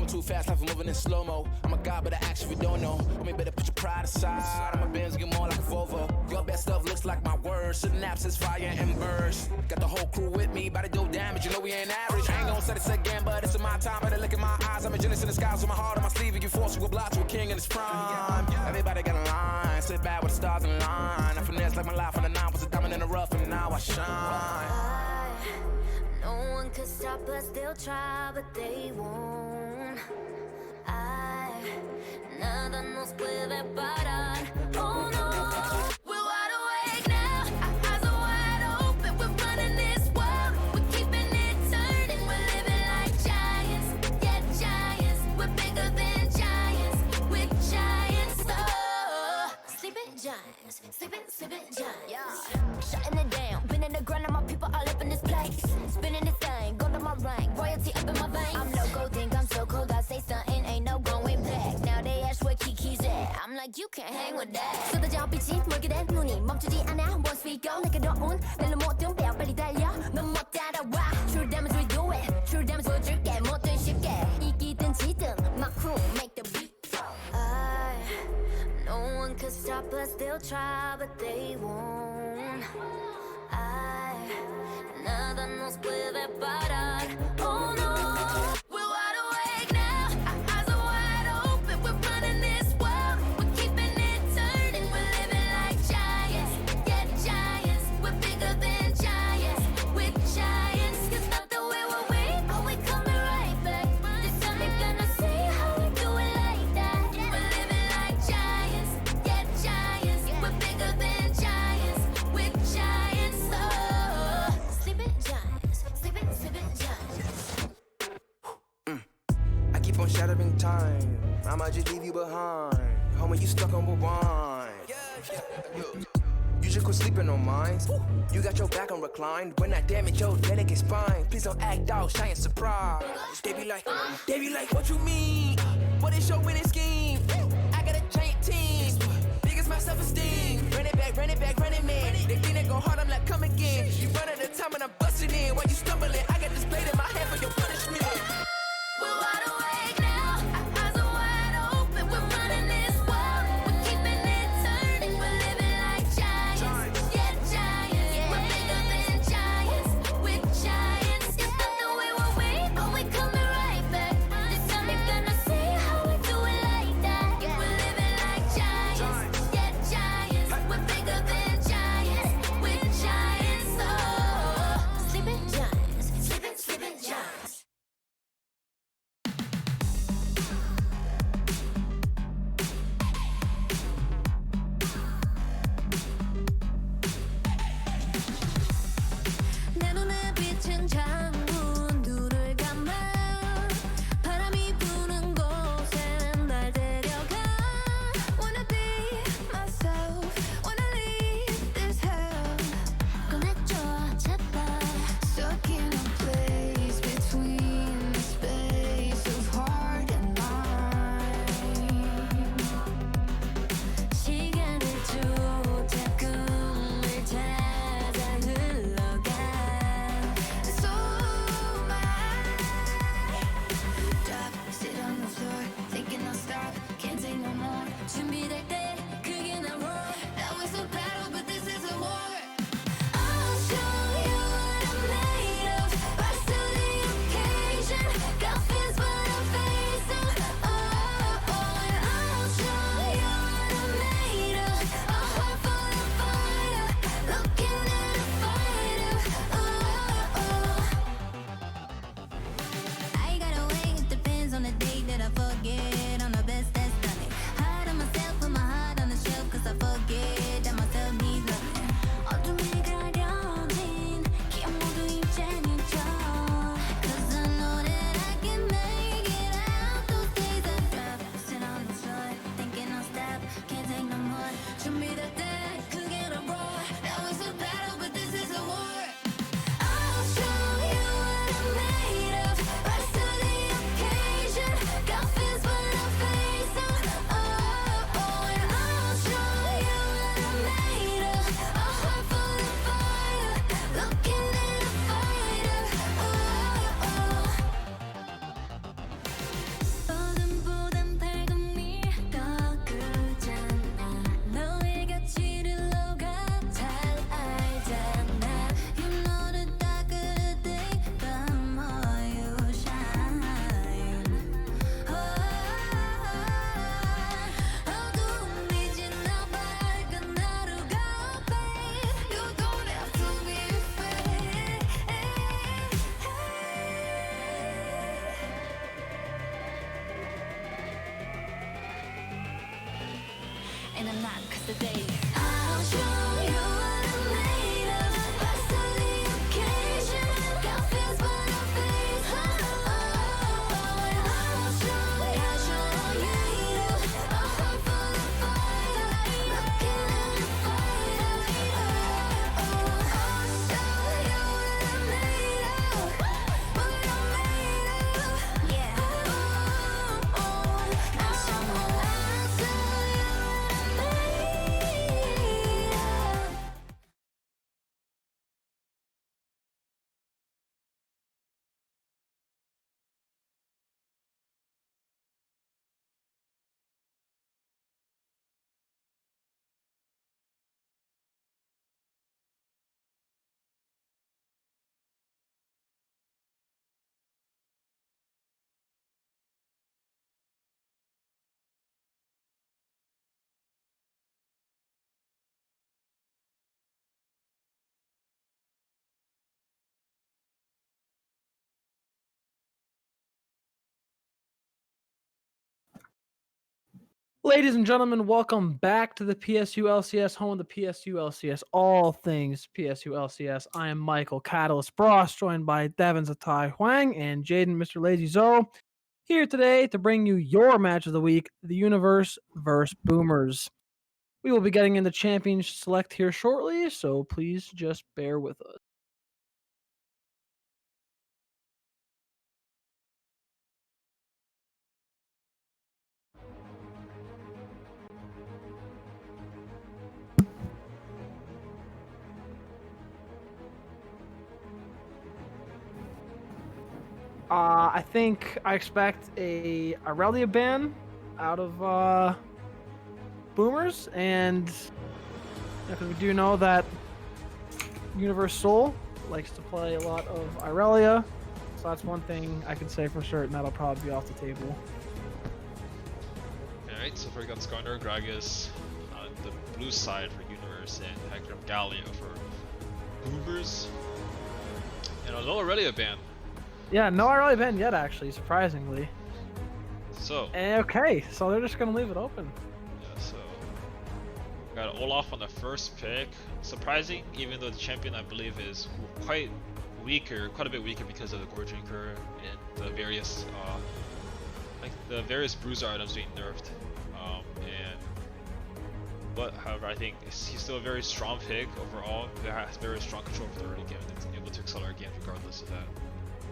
too fast, life is moving in slow-mo. I'm a god, but I actually don't know. Homie, better put your pride aside. I'm a Benz, get more like a Volvo. Your best stuff looks like my words. Synapses, fire, and burst. Got the whole crew with me, about to do damage. You know we ain't average. I ain't gonna say this again, but it's in my time. Better look in my eyes. I'm a genius in the skies with my heart on my sleeve. You force you a block to a king in his prime. Everybody got a line. Sit back with the stars in line. I finesse like my life on the nine. Was a diamond in the rough, and now I shine. No one could stop us, they'll try, but they won't. Nada nos puede parar. Oh no, we're wide awake now. Our eyes are wide open. We're running this world. We're keeping it turning. We're living like giants. Yeah, giants. We're bigger than giants. We're giants. Oh, sleeping giants. Sleeping giants. Yeah. Shutting it down. Been in the ground and my people all up in this place. Spinning this thing. Go to my rank. Royalty up in my veins. I'm loco, think I'm so cold. I say something, ain't no going back. Now they ask where Kiki's at. I'm like, you can't hang with that. 쏟아져 빛이 멀게 된 눈이 멈추지 않아. Once we go, 내게 더운 날로 모든 뼈 빨리 달려. 넌 못 따라와. True damage we do it. True damage 보여줄게. 뭐든 쉽게. 이기든 지든 my crew make the beat. No one could stop us. They'll try, but they won't. Nada nos puede parar. Oh no, we're wide awake now. Our eyes are wide open. We're running this world. We're keeping it turning. We're living like giants. Yeah, giants. We're bigger than giants. We're giants. It's not the way we're weak, but we coming right back. This time you're gonna see how we do it like that. We're living like giants. Yeah, giants. We're bigger than giants. We're giants. Oh, sleeping giants. Sleeping giants. I keep on shattering time. I might just leave you behind. Homie, you stuck on rewind. You just quit sleeping on mine. You got your back on reclined. When I damage your delicate spine, please don't act out, shy and surprised. They be like, what you mean? What is your winning scheme? I got a giant team. Niggas my self-esteem. Run it back, man. They think they go hard, I'm like, come again. You run out of time and I'm busting in. While you stumbling, I got this blade in my hand for your punishment. We're wide awake now. Our eyes are wide open. We're running this world. We're keeping it turning. We're living like giants. Yeah, giants. We're bigger than giants. We're giants. It's not the way we're weak, but we coming right back. This time you're gonna see how we do it in a nap, cause the day I'll show you what I'm made of. Rise to the occasion. Got fears but no faith. I'll show you a heart full of fire. Looking at the fire. I'll show you what I'm made of. What I'm made of. Yeah. I'll show you what I'm made of. Ladies and gentlemen, welcome back to the PSU LCS, home of the PSU LCS, all things PSU LCS. I am Michael Catalyst Bros, joined by Devin Zatai Huang and Jaden Mr. Lazy Zo, here today to bring you your match of the week, the Universe vs. Boomers. We will be getting into Champion Select here shortly, so please just bear with us. I expect a Aurelia ban out of Boomers, and because we do know that Universe Soul likes to play a lot of Aurelia, so that's one thing I can say for certain that'll probably be off the table. Alright, so far we got Skarner, Gragas on the blue side for Universe, and Hector Gallia for Boomers. And a low Aurelia ban. Yeah, no Aurelia ban yet, actually, surprisingly. So, Okay, so they're just gonna leave it open. yeah, so got Olaf on the first pick. Surprising, even though the champion I believe is quite a bit weaker because of the Gore Drinker and the various bruiser items being nerfed. But however, I think he's still a very strong pick overall. He has very strong control of the early game and is able to accelerate games regardless of that.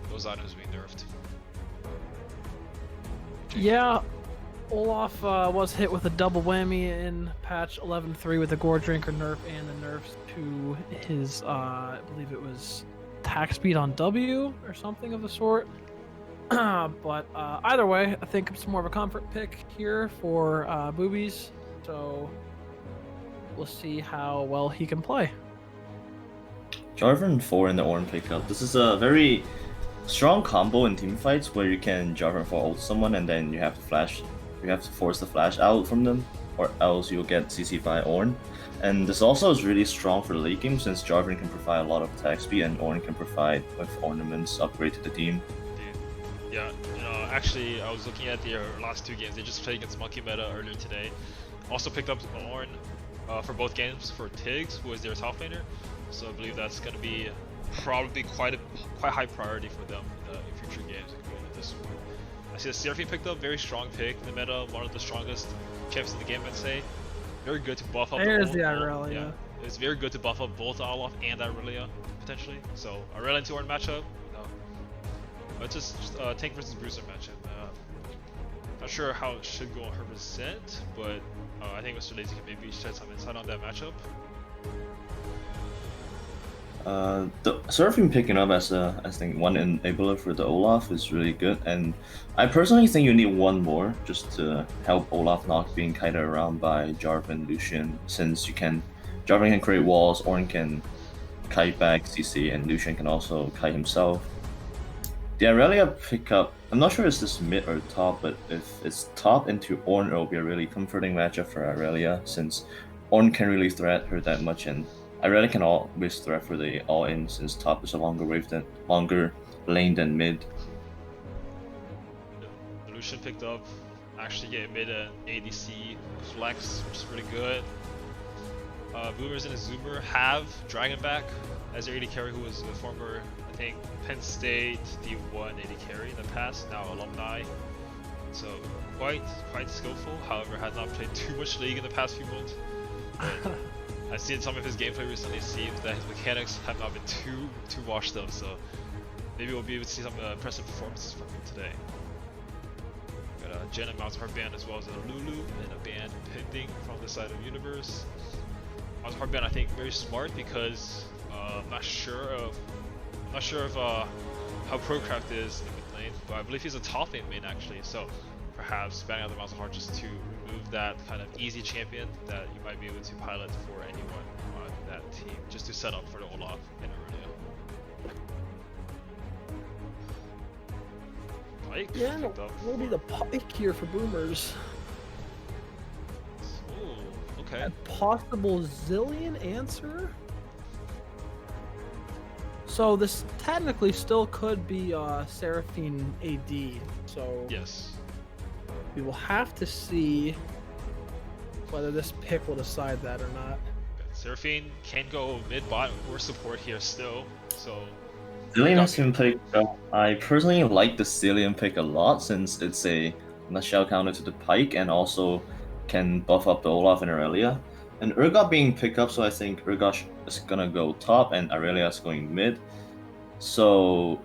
Those items being nerfed. Yeah, Olaf was hit with a double whammy in patch 11.3 with the Gore Drinker nerf and the nerfs to his, I believe it was attack speed on W or something of the sort. But either way, I think it's more of a comfort pick here for Boobies, so we'll see how well he can play. Jarvan 4 in the Ornn pickup. This is a very strong combo in team fights where you can Jarvan 4 ult someone and then you have to flash. You have to force the flash out from them, or else you'll get CC by Ornn. And this also is really strong for the late game since Jarvan can provide a lot of attack speed and Ornn can provide with ornaments upgrade to the team. Yeah, actually, I was looking at the last two games. They just played against Monkey Meta earlier today. Also picked up Ornn for both games for Tiggs, who is their top laner. So I believe that's going to be probably quite high priority for them in future games, including this one. I see the Seraphine picked up, very strong pick in the meta, one of the strongest champs in the game, I'd say. Very good to buff up. There's the Aurelia. Yeah, it's very good to buff up both Olaf and Aurelia potentially. So Aurelia into Ornn matchup. It's just tank versus bruiser matchup. Not sure how it should go 100%, but I think Mr. Lazy can maybe shed some insight on that matchup. The Seraphine picking up as I think one enabler for the Olaf is really good, and I personally think you need one more just to help Olaf not being kited around by Jarvan, Lucian, since Jarvan can create walls, Ornn can kite back CC, and Lucian can also kite himself. The Aurelia pickup, I'm not sure if this mid or top, but if it's top into Ornn, it'll be a really comforting matchup for Aurelia, since Ornn can't really threat her that much, and Aurelia can always threat for the all-in since top is a longer lane than mid. The Lucian picked up actually get mid an ADC flex, which is pretty good. Boomers and Zoomer have Dragonback as their AD carry, who was a former, I think, Penn State D1 AD carry in the past, now alumni. So quite skillful. However, has not played too much League in the past few months. But I've seen some of his gameplay recently. It seems that his mechanics have not been too washed up. So maybe we'll be able to see some impressive performances from him today. Got a Jen and Mouse Heartband as well as a Lulu and a band pending from the side of Universe. Mouse Heartband, I think, very smart because I'm not sure of how Procraft is in mid lane, but I believe he's a top lane main actually. So perhaps banning out the Mouse of Heart just to remove that kind of easy champion that you might be able to pilot for anyone on that team, just to set up for the Olaf in Aurelia. Pike? Yeah, what will be the Pike here for Boomers? Oh, okay. A possible Zillion answer? So this technically still could be Seraphine AD, so Yes. we will have to see whether this pick will decide that or not. Seraphine can go mid bot or support here still, so Zillion has been picked up. I personally like the Zillion pick a lot since it's a nutshell counter to the Pike and also can buff up the Olaf and Aurelia. And Urgot being picked up, so I think Urgot is gonna go top and Aurelia is going mid. So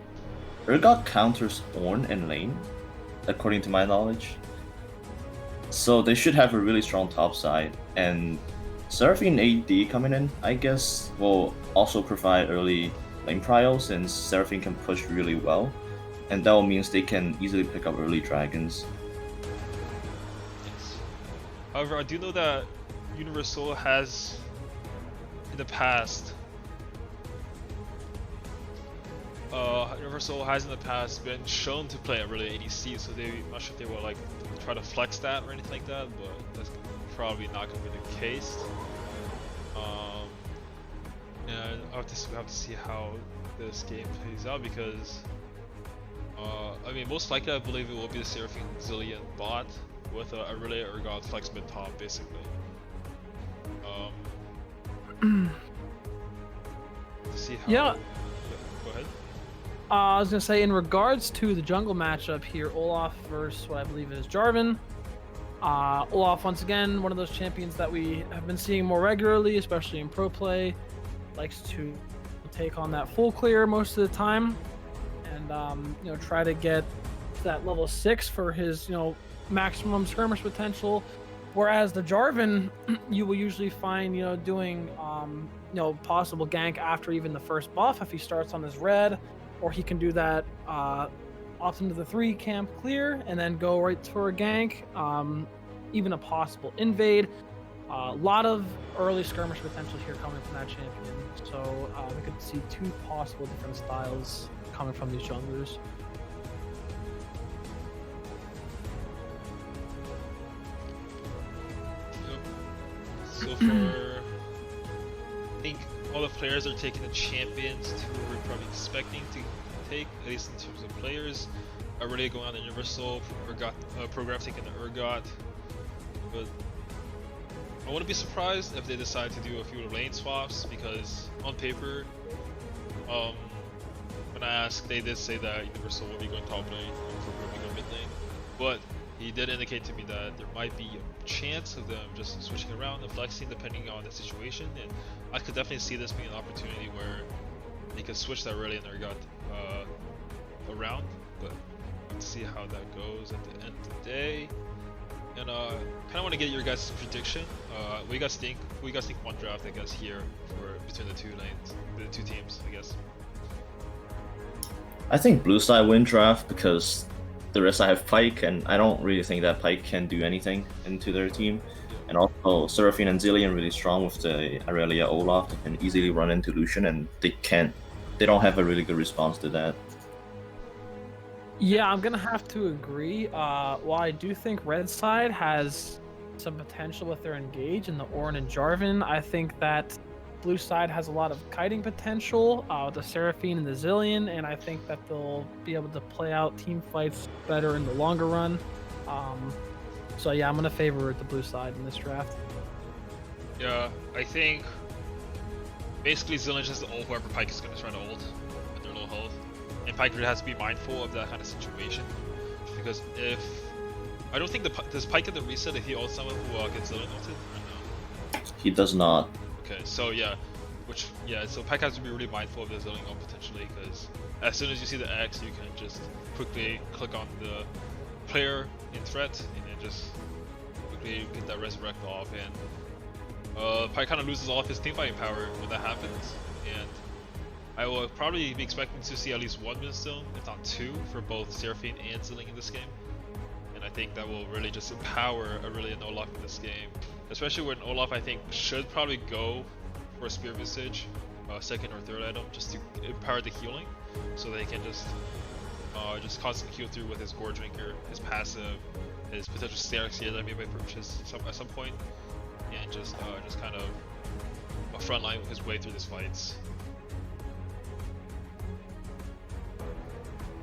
Urgot counters Ornn in lane, according to my knowledge. So they should have a really strong top side. And Seraphine AD coming in, I guess, will also provide early lane prio since Seraphine can push really well. And that means they can easily pick up early dragons. yes. However, I do know that Universal has in the past been shown to play a really ADC, so I'm not sure if they will like try to flex that or anything like that, but that's probably not going to be the case. And we have to see how this game plays out because I mean, most likely I believe it will be the Seraphine Zillion bot with a really Urgot flex mid top basically. To see how. Yeah. Go ahead. I was gonna say, in regards to the jungle matchup here, Olaf versus what I believe is Jarvan. Olaf, once again, one of those champions that we have been seeing more regularly, especially in pro play, likes to take on that full clear most of the time, and you know, try to get to that level 6 for his, you know, maximum skirmish potential. Whereas the Jarvan, you will usually find, you know, doing you know, possible gank after even the first buff if he starts on his red, or he can do that off into the 3 camp clear and then go right for a gank, even a possible invade. A lot of early skirmish potential here coming from that champion, so we could see 2 possible different styles coming from these junglers. So far, I think all the players are taking the champions to what we're probably expecting to take, at least in terms of players. Are really going on the Universal, Program taking the Urgot, but I wouldn't be surprised if they decide to do a few lane swaps because on paper, when I asked, they did say that Universal will be going top lane and Program will be going mid lane, but he did indicate to me that there might be a chance of them just switching around and flexing depending on the situation, and I could definitely see this being an opportunity where they could switch that early and Urgot around, but let's see how that goes at the end of the day. And kind of want to get your guys' prediction. What do you guys think? Who you guys think one draft, I guess, here for between the 2 lanes, the 2 teams, I guess? I think blue side win draft because the rest I have Pike, and I don't really think that Pike can do anything into their team. And also Seraphine and Zillion really strong with the Aurelia Olaf. They can easily run into Lucian, and they don't have a really good response to that. Yeah, I'm gonna have to agree. While I do think red side has some potential with their engage in the Ornn and Jarvan, I think that blue side has a lot of kiting potential with the Seraphine and the Zillion, and I think that they'll be able to play out team fights better in the longer run. So yeah, I'm gonna favor the blue side in this draft. Yeah, I think basically Zillion just ult whoever Pyke is going to try to ult with their low health. And Pyke really has to be mindful of that kind of situation. Because if... I don't think does Pyke get the reset if he ults someone who gets Zillion ulted? Or no? He does not. Okay, so yeah. So Pyke has to be really mindful of the Zillion ult potentially, because as soon as you see the X, you can just quickly click on the player in threat, and then just quickly get that resurrect off, and Pyke kind of loses all of his teamfighting power when that happens, and I will probably be expecting to see at least one Moonstone, if not two, for both Seraphine and Zillion in this game. And I think that will really just empower Aurelion Olaf in this game. Especially when Olaf, I think, should probably go for a Spear Visage, second or third item, just to empower the healing, so they can just constantly heal through with his Gore Drinker, his passive, his potential Stairs that he may purchase at some point, and just kind of frontline his way through these fights.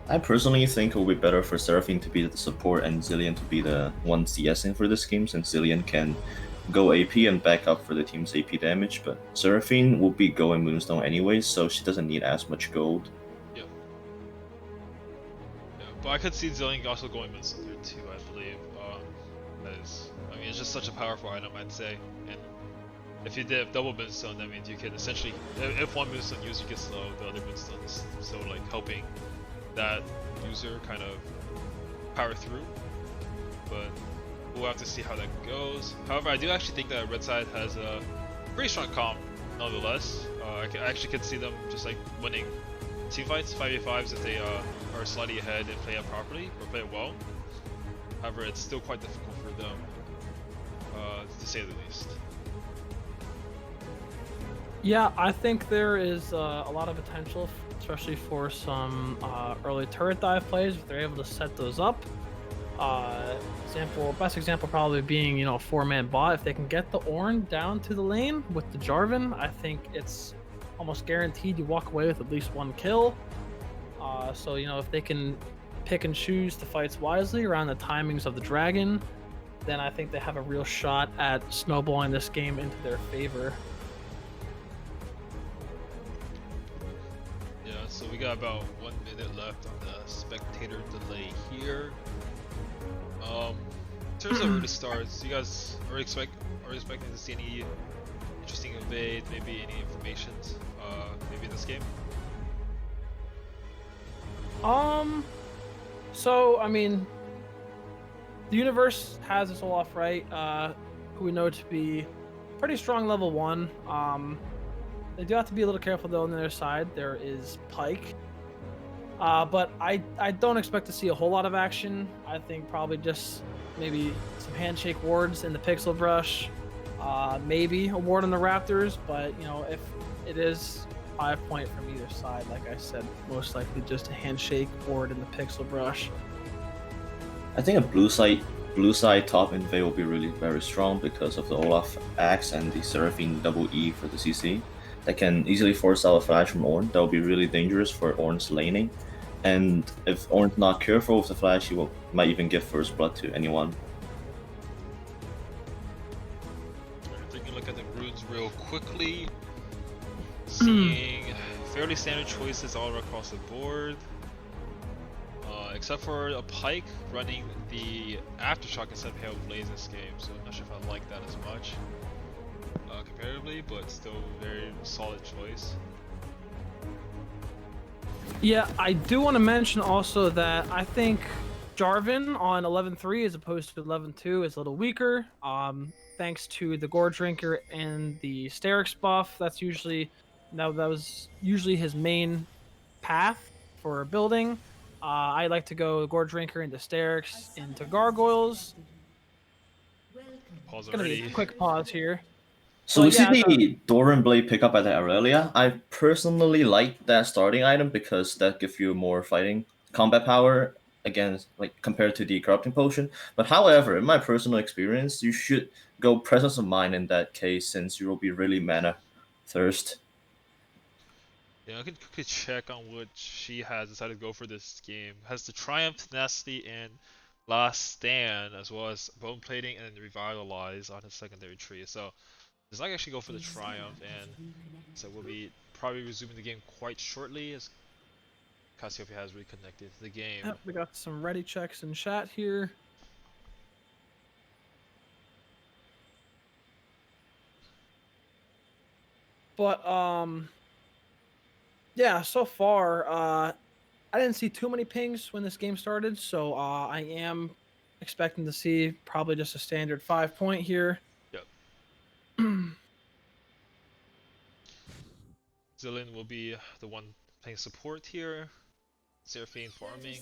I personally think it would be better for Seraphine to be the support and Zillion to be the one CSing for this game, since Zillion can go AP and back up for the team's AP damage, but Seraphine will be going Moonstone anyways, so she doesn't need as much gold. Yeah, but I could see Zillion also going Moonstone here too, I believe. As I mean, it's just such a powerful item, I'd say. And if you did double Moonstone, that means you can essentially, if one Moonstone user gets slow, the other Moonstone is so like helping that user kind of power through. But we'll have to see how that goes. However, I do actually think that Red Side has a pretty strong comp, nonetheless. I actually could see them just like winning team fights, 5v5s, if they are slightly ahead and play it properly or play it well. However, it's still quite difficult for them, to say the least. Yeah, I think there is a lot of potential, especially for some early turret dive plays if they're able to set those up. Best example probably being, a 4-man bot. If they can get the Ornn down to the lane with the Jarvan, I think it's almost guaranteed you walk away with at least one kill. So if they can pick and choose the fights wisely around the timings of the dragon, then I think they have a real shot at snowballing this game into their favor. Yeah, so we got about 1 minute left on the spectator delay here. In terms of early starts, you guys are expecting to see any interesting invade, maybe any informations, maybe in this game? So I mean, the universe has this Olaf, right? Who we know to be pretty strong level 1. They do have to be a little careful though on the other side. There is Pyke. But I don't expect to see a whole lot of action. I think probably just maybe some handshake wards in the Pixel Brush, maybe a ward on the Raptors, but if it is 5 point from either side, like I said, most likely just a handshake ward in the Pixel Brush. I think a blue side top invade will be really very strong because of the Olaf Axe and the Seraphine double E for the CC. That can easily force out a flash from Ornn. That will be really dangerous for Ornn's laning. And if Ornn's not careful with the flash, he might even give first blood to anyone. Taking a look at the runes real quickly. Seeing fairly standard choices all across the board. Except for a Pyke running the Aftershock instead of Hail Blaze this game, so I'm not sure if I like that as much comparatively, but still very solid choice. Yeah, I do want to mention also that I think Jarvan on 11.3 as opposed to 11.2 is a little weaker. Thanks to the Gore Drinker and the Sterix buff. That was usually his main path for building. I like to go Gore Drinker into Sterix into Gargoyles. Pause Gonna be already. a quick pause here. So Well, we see yeah, the Doran Blade pick up at the Aurelia. I personally like that starting item because that gives you more fighting combat power against, like, compared to the Corrupting Potion. But however, in my personal experience, you should go Presence of Mind in that case, since you will be really mana thirst. Yeah, I could quickly check on what she has decided to go for this game. Has the Triumph, Tenacity, and Last Stand, as well as Bone Plating and Revitalize on his secondary tree. So does not actually go for the Triumph, and so we'll be probably resuming the game quite shortly as Cassiopeia has reconnected to the game. Yep, we got some ready checks in chat here. But yeah, so far I didn't see too many pings when this game started, so I am expecting to see probably just a standard 5-point here. Yep. Zillion will be the one playing support here. Seraphine farming.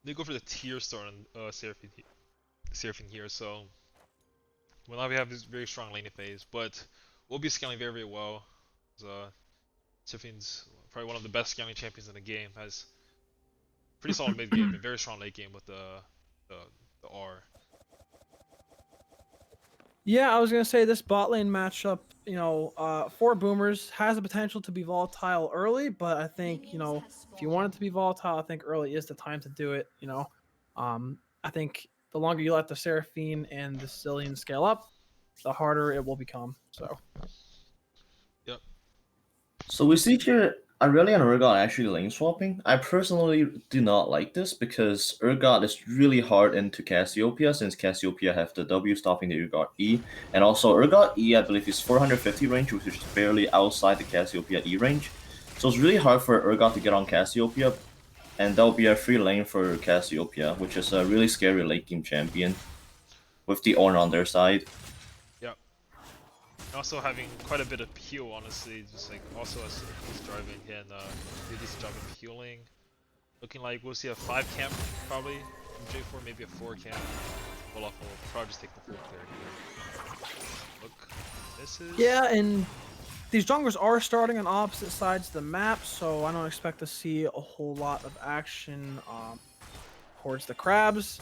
They go for the tier start on Seraphine here, so well, now we have this very strong laning phase, but we'll be scaling very, very well. Seraphine's probably one of the best scaling champions in the game. Has pretty solid mid game and very strong late game with the R. Yeah, I was gonna say this bot lane matchup, you know, for boomers has the potential to be volatile early, but I think, you know, if you want it to be volatile, I think early is the time to do it. You know, I think the longer you let the Seraphine and the Zillion scale up, the harder it will become. So. Yep. So we see here Aurelia and Urgot actually lane swapping. I personally do not like this because Urgot is really hard into Cassiopeia since Cassiopeia have the W stopping the Urgot E. And also Urgot E, I believe, is 450 range, which is barely outside the Cassiopeia E range. So it's really hard for Urgot to get on Cassiopeia. And that'll be a free lane for Cassiopeia, which is a really scary late game champion with the Ornn on their side. Also having quite a bit of heal, honestly, just like also as he's driving can do a decent job of healing. Looking like we'll see a 5 camp probably from J4, maybe a 4 camp. Olaf will probably just take the full clear here. Look, this is... Yeah, and these junglers are starting on opposite sides of the map, so I don't expect to see a whole lot of action towards the crabs.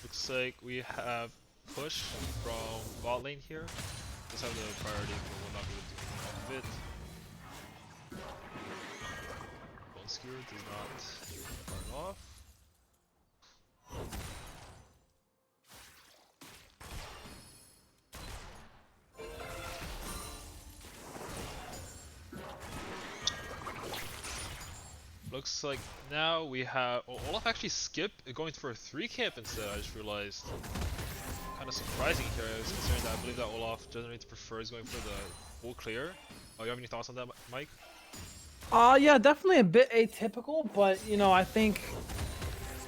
Looks like we have push from bot lane here. Just have the priority, but we'll not be able to do anything off of it. Bone Skewer does not burn off. Looks like now we have Olaf actually skipped going for a 3 camp instead. I just realized. Kind of surprising here. I was considering that I believe that Olaf generally prefers going for the full clear. Oh, you have any thoughts on that, Mike? Yeah, definitely a bit atypical, but you know, I think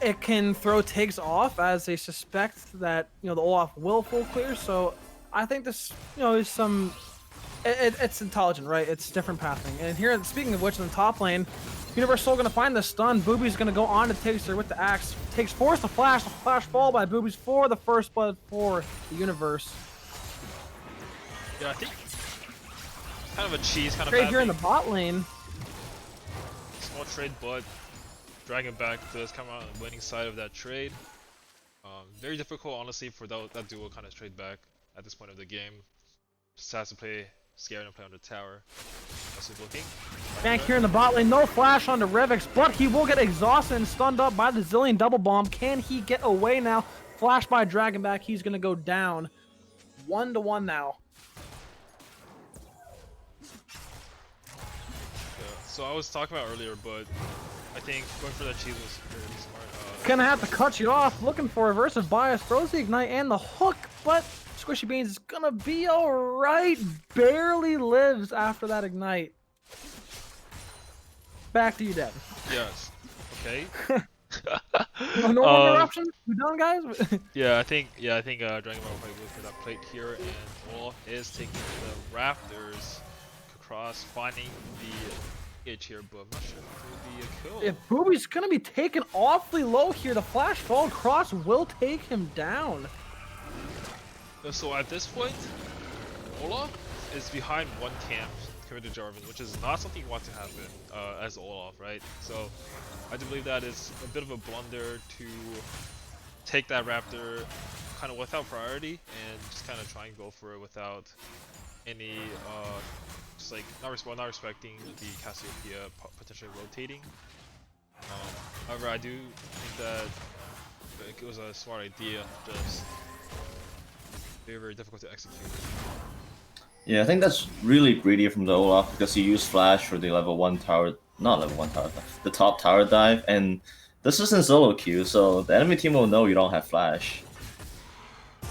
it can throw Tiggs off as they suspect that, you know, the Olaf will full clear. So I think this, you know, is some. It's intelligent, right? It's different pathing. And here, speaking of which, in the top lane, Universal gonna find the stun. Booby's gonna go on to Tigster with the axe. Tiggs force the flash fall by Boobies for the first blood for the universe. Yeah, I think kind of a cheese kind of Trade here in the bot lane. Small trade, but Dragon back does come out on the winning side of that trade. Very difficult, honestly, for that duo kind of trade back at this point of the game. Just has to play scared and play on the tower. Also looking. Back here in the bot lane, no flash onto Revix, but he will get exhausted and stunned up by the Zillion double bomb. Can he get away now? Flash by Dragonback, he's gonna go down. 1-1 now. Yeah, so I was talking about earlier, but I think going for that cheese was really smart. Gonna have to cut you off, looking for a reversive bias, throws the ignite and the hook, but Squishy Beans is gonna be alright. Barely lives after that ignite. Back to you, Deb. Yes. Okay. No more interruptions? We done, guys? Yeah, I think Dragon Ball will probably go for that plate here, and Olaf is taking the Raptors across, finding the itch here, but I'm not sure if it will be a kill. If Booby's gonna be taken awfully low here, the flash fall cross will take him down. So at this point, Olaf is behind 1 camp compared to Jarvan, which is not something you want to happen as Olaf, right? So I do believe that is a bit of a blunder to take that Raptor kind of without priority and just kind of try and go for it without any just like not respecting the Cassiopeia potentially rotating. However, I do think that it was a smart idea, just very difficult to execute. Yeah, I think that's really greedy from the Olaf because he used Flash for the level 1 tower, not level 1 tower, the top tower dive, and this isn't solo queue, so the enemy team will know you don't have Flash.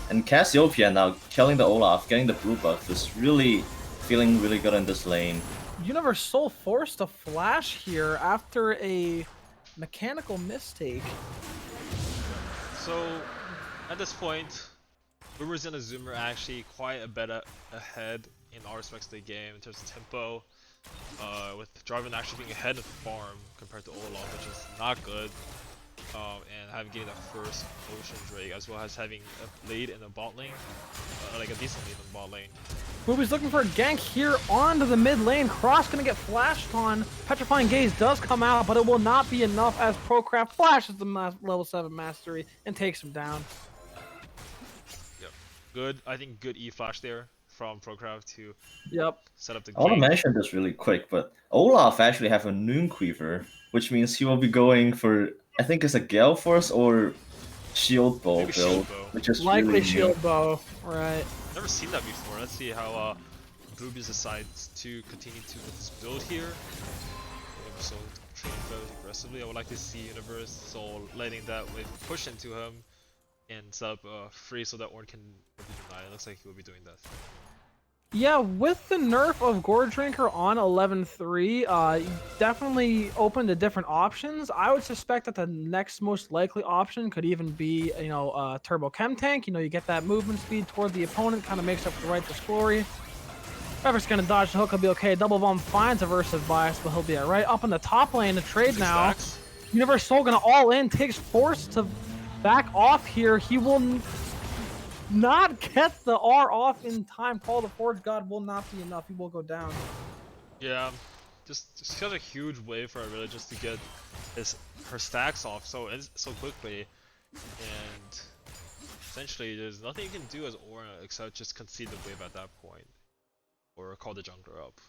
And Cassiopeia now killing the Olaf, getting the blue buff, is really feeling really good in this lane. Universal forced to flash here after a mechanical mistake. So, at this point, Boomers and Azuma are actually quite a bit ahead in all respects of the game in terms of tempo, with Jarvan actually being ahead of farm compared to Olaf, which is not good, and having getting the first Ocean Drake, as well as having a lead in the bot lane, like a decent lead in the bot lane. Booby's looking for a gank here onto the mid lane. Cross gonna get flashed on. Petrifying Gaze does come out, but it will not be enough as Procraft flashes the level 7 mastery and takes him down. Good, I think good E flash there from Procraft to set up the I want to game. mention this really quick, but Olaf actually have a Noon Cleaver, which means he will be going for, I think it's a Gale Force or Shield Bow Maybe build, Shield Bow. which is Likely really Shield new. Bow, right. Never seen that before. Let's see how Boobies decides to continue to with this build here. So train fairly aggressively. I would like to see Universal letting that wave push into him and set up free so that Ornn can be denied. It looks like he will be doing that. Yeah, with the nerf of Gore Drinker on 11-3, definitely opened to different options. I would suspect that the next most likely option could even be, Turbo Chem Tank. You get that movement speed toward the opponent, kind of makes up for the Righteous Glory. Whoever's gonna dodge the hook will be okay. Double Bomb finds aversive bias, but he'll be alright. Up in the top lane, the trade now. Universal gonna all in, takes force to back off here. He will not get the R off in time. Call the Forge God will not be enough. He will go down. Yeah, just such a huge wave for her really just to get her stacks off so quickly, and essentially there's nothing you can do as Ornn except just concede the wave at that point, or call the jungler up.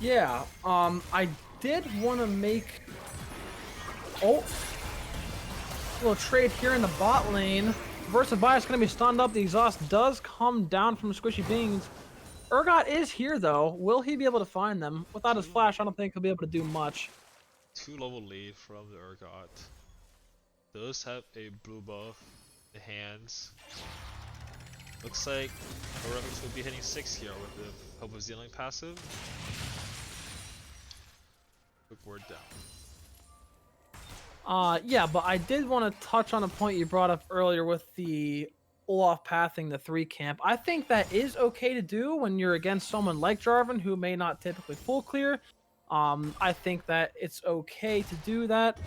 Yeah, I did want to make a little trade here in the bot lane. Aversive Bias going to be stunned up. The exhaust does come down from Squishy Beans. Urgot is here though. Will he be able to find them? Without his flash, I don't think he'll be able to do much. 2-level lead from the Urgot. Does have a blue buff in hands. Looks like Heroics will be hitting 6 here with the help of Zealing passive. Quick word down. Yeah, but I did want to touch on a point you brought up earlier with the Olaf pathing the 3 camp. I think that is okay to do when you're against someone like Jarvan who may not typically full clear. I think that it's okay to do that.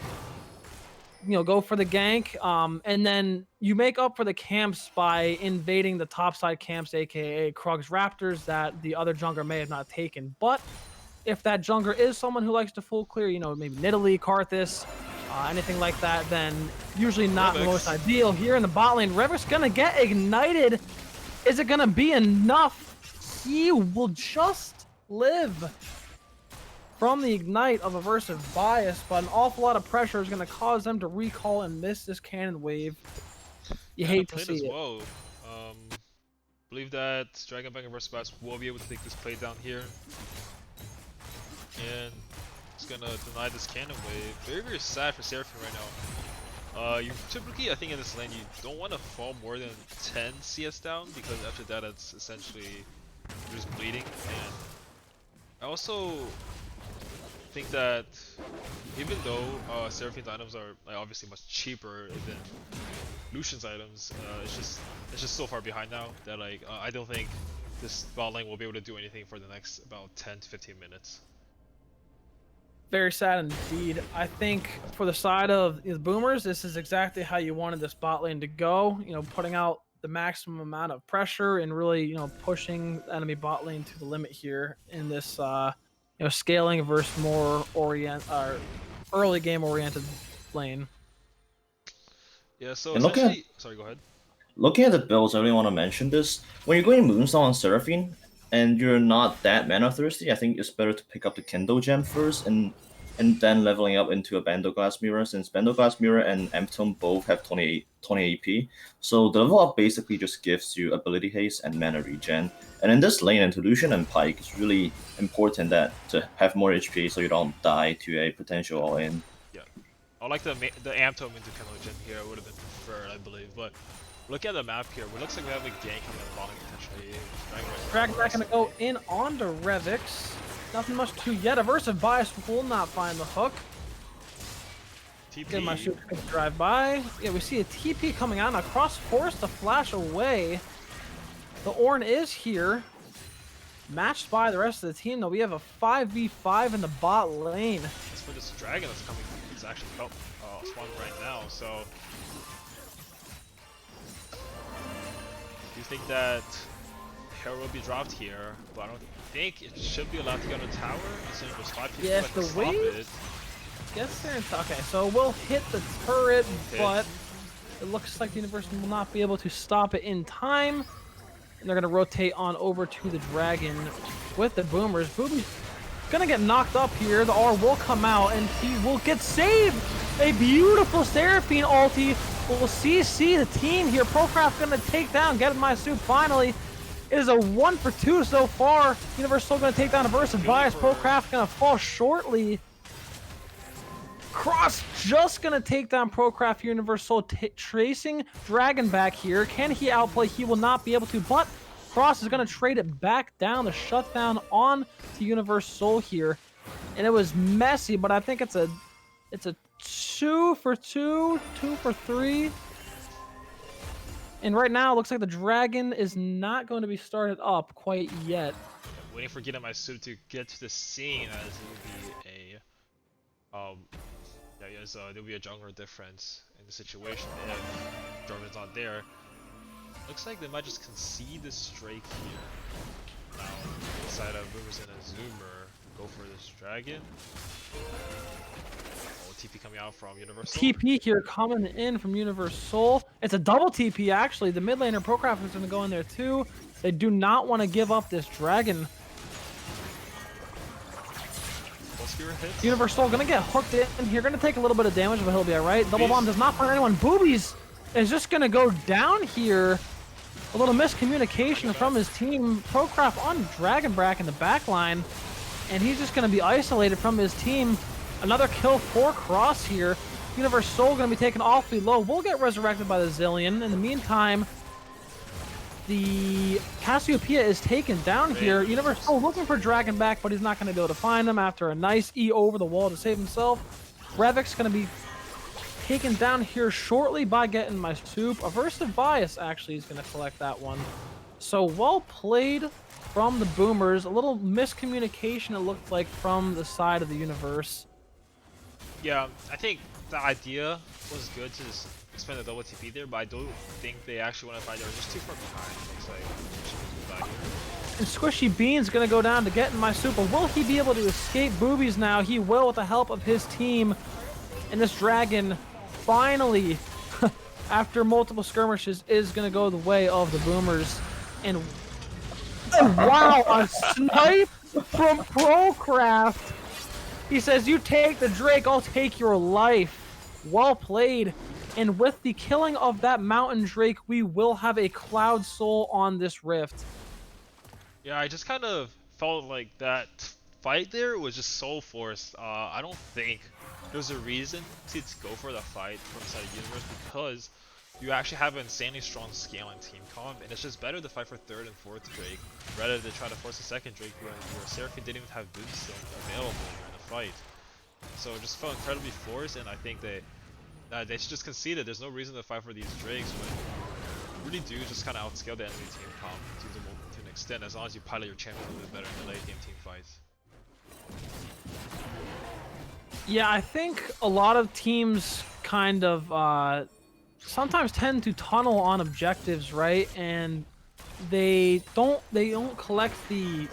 Go for the gank, and then you make up for the camps by invading the topside camps, aka Krug's Raptors, that the other jungler may have not taken. But if that jungler is someone who likes to full clear, maybe Nidalee, Karthus, anything like that, then usually not the most ideal. Here in the bot lane, Revik's gonna get ignited. Is it gonna be enough? He will just live from the ignite of Aversive Bias, but an awful lot of pressure is gonna cause them to recall and miss this cannon wave. You hate to see it. Well. Believe that Dragonbang and Aversive Bias will be able to take this play down here. And it's gonna deny this cannon wave. Very, very sad for Seraphine right now. You typically, I think in this lane, you don't want to fall more than 10 CS down, because after that it's essentially you're just bleeding. And I also think that even though Seraphine's items are obviously much cheaper than Lucian's items, it's just so far behind now that I don't think this bot lane will be able to do anything for the next about 10 to 15 minutes. Very sad indeed. I think for the side of the Boomers, this is exactly how you wanted this bot lane to go. Putting out the maximum amount of pressure and really, pushing the enemy bot lane to the limit here in this, scaling versus more early game oriented lane. Yeah, so And looking at essentially, sorry, go ahead. looking at the builds, I really want to mention this. When you're going Moonstone on Seraphine and you're not that mana thirsty, I think it's better to pick up the Kindle gem first and then leveling up into a Bando Glass Mirror, since Bando Glass Mirror and Emptome both have 20 AP. So the level up basically just gives you ability haste and mana regen. And in this lane, into Lucian and Pike, it's really important that to have more HP so you don't die to a potential all-in. Yeah, I like the Amtome into Kenlogen here. Would have been preferred, I believe. But look at the map here. It looks like we have a gank coming in bottom potentially. Dragon back gonna go in onto Revix. Nothing much to yet. Aversive Bias will not find the hook. Get my TP. super quick drive by. Yeah, we see a TP coming out. Now Cross forced to flash away. The Ornn is here. Matched by the rest of the team, though. We have a 5v5 in the bot lane. As for this dragon that's coming, it's actually spawned right now. So, do you think that Hero will be dropped here? But I don't think it should be allowed to go to the tower. Instead of just 5 people Yes, that the stop wave it. gets there. Okay, so we'll hit the turret, Okay. but it looks like the Universe will not be able to stop it in time. And they're going to rotate on over to the Dragon with the Boomers. Booby's going to get knocked up here. The R will come out, and he will get saved. A beautiful Seraphine ulti will CC the team here. Procraft going to take down Get My Soup finally. It is a 1 for 2 so far. Universe still going to take down Aversive Bias. Procraft going to fall shortly. Cross just gonna take down Procraft. Universal tracing Dragon back here. Can he outplay? He will not be able to, but Cross is gonna trade it back down. The shutdown on to Universal here. And it was messy, but I think it's a 2 for 2, 2 for 3. And right now it looks like the Dragon is not going to be started up quite yet. I'm waiting for Get My Soup to get to the scene, as it will be a there'll be a jungler difference in the situation if Jarvan's not there. Looks like they might just concede this Drake here. Now, inside of Boomers and a Zoomer, go for this Dragon. Oh, TP coming out from Universal. TP here coming in from Universal. It's a double TP actually. The mid laner Procraft is going to go in there too. They do not want to give up this Dragon. Universal gonna get hooked in here, gonna take a little bit of damage, but he'll be alright. Double bomb does not find anyone. Boobies is just gonna go down here. A little miscommunication from his team. Procraft on Dragon Brack in the back line, and he's just gonna be isolated from his team. Another kill for Cross here. Universal gonna be taken awfully low. We'll get resurrected by the Zillion. In the meantime, the Cassiopeia is taken down here. Universal looking for Dragon back, but he's not going to be able to find him after a nice E over the wall to save himself. Revix going to be taken down here shortly by Getting My Soup. Aversive Bias actually is going to collect that one. So well played from the Boomers. A little miscommunication it looked like from the side of the Universe. Yeah, I think the idea was good to just spend a double TP there, but I don't think they actually want to fight. They were just too far behind. Looks like. And Squishy Bean's gonna go down to Getting My Soup, but will he be able to escape Boobies now? He will with the help of his team. And this Dragon finally, after multiple skirmishes, is gonna go the way of the Boomers. And wow, a snipe from Procraft. He says, "You take the Drake, I'll take your life." Well played. And with the killing of that Mountain Drake, we will have a Cloud Soul on this Rift. Yeah, I just kind of felt like that fight there was just so forced. I don't think there's a reason to go for the fight from side of Universe, because you actually have an insanely strong scaling team comp, and it's just better to fight for 3rd and 4th Drake rather than try to force a 2nd Drake when your Seraphine didn't even have Boomstone available during the fight. So it just felt incredibly forced, and I think they should just concede it. There's no reason to fight for these Drakes when you really do just kind of outscale the enemy team comp to an extent, as long as you pilot your champion a little bit better in the late game team fights. Yeah, I think a lot of teams kind of sometimes tend to tunnel on objectives, right? And they don't collect the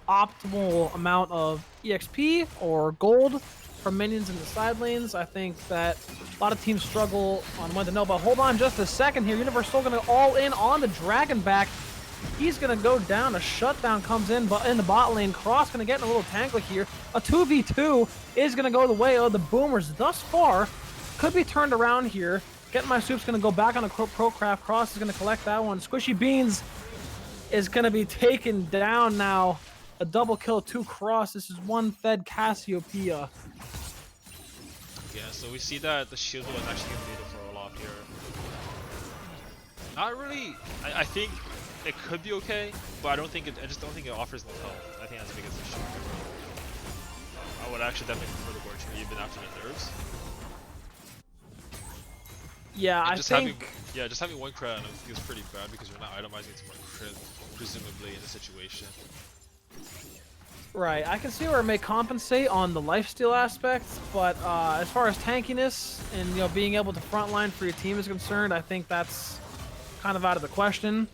optimal amount of EXP or gold from minions in the side lanes. I think that a lot of teams struggle on when to know, but hold on just a second here. Universe still going to all in on the Dragon back. He's going to go down. A shutdown comes in but in the bot lane. Cross going to get in a little tangle here. A 2v2 is going to go the way of the Boomers thus far. Could be turned around here. Getting My Soup's going to go back on a Procraft. Cross is going to collect that one. Squishy Beans is going to be taken down now. A double kill, 2 Cross. This is 1 fed Cassiopeia. Yeah, so we see that the shield was actually completed for Olaf here. Not really. I think it could be okay, but I just don't think it offers enough health. I think that's the biggest issue. I would actually definitely prefer the Gorge even after the nerfs. Yeah, and I just think... just having 1 crit I don't think is pretty bad because you're not itemizing too much crit, presumably, in the situation. Right, I can see where it may compensate on the lifesteal aspect, but as far as tankiness and being able to frontline for your team is concerned, I think that's kind of out of the question.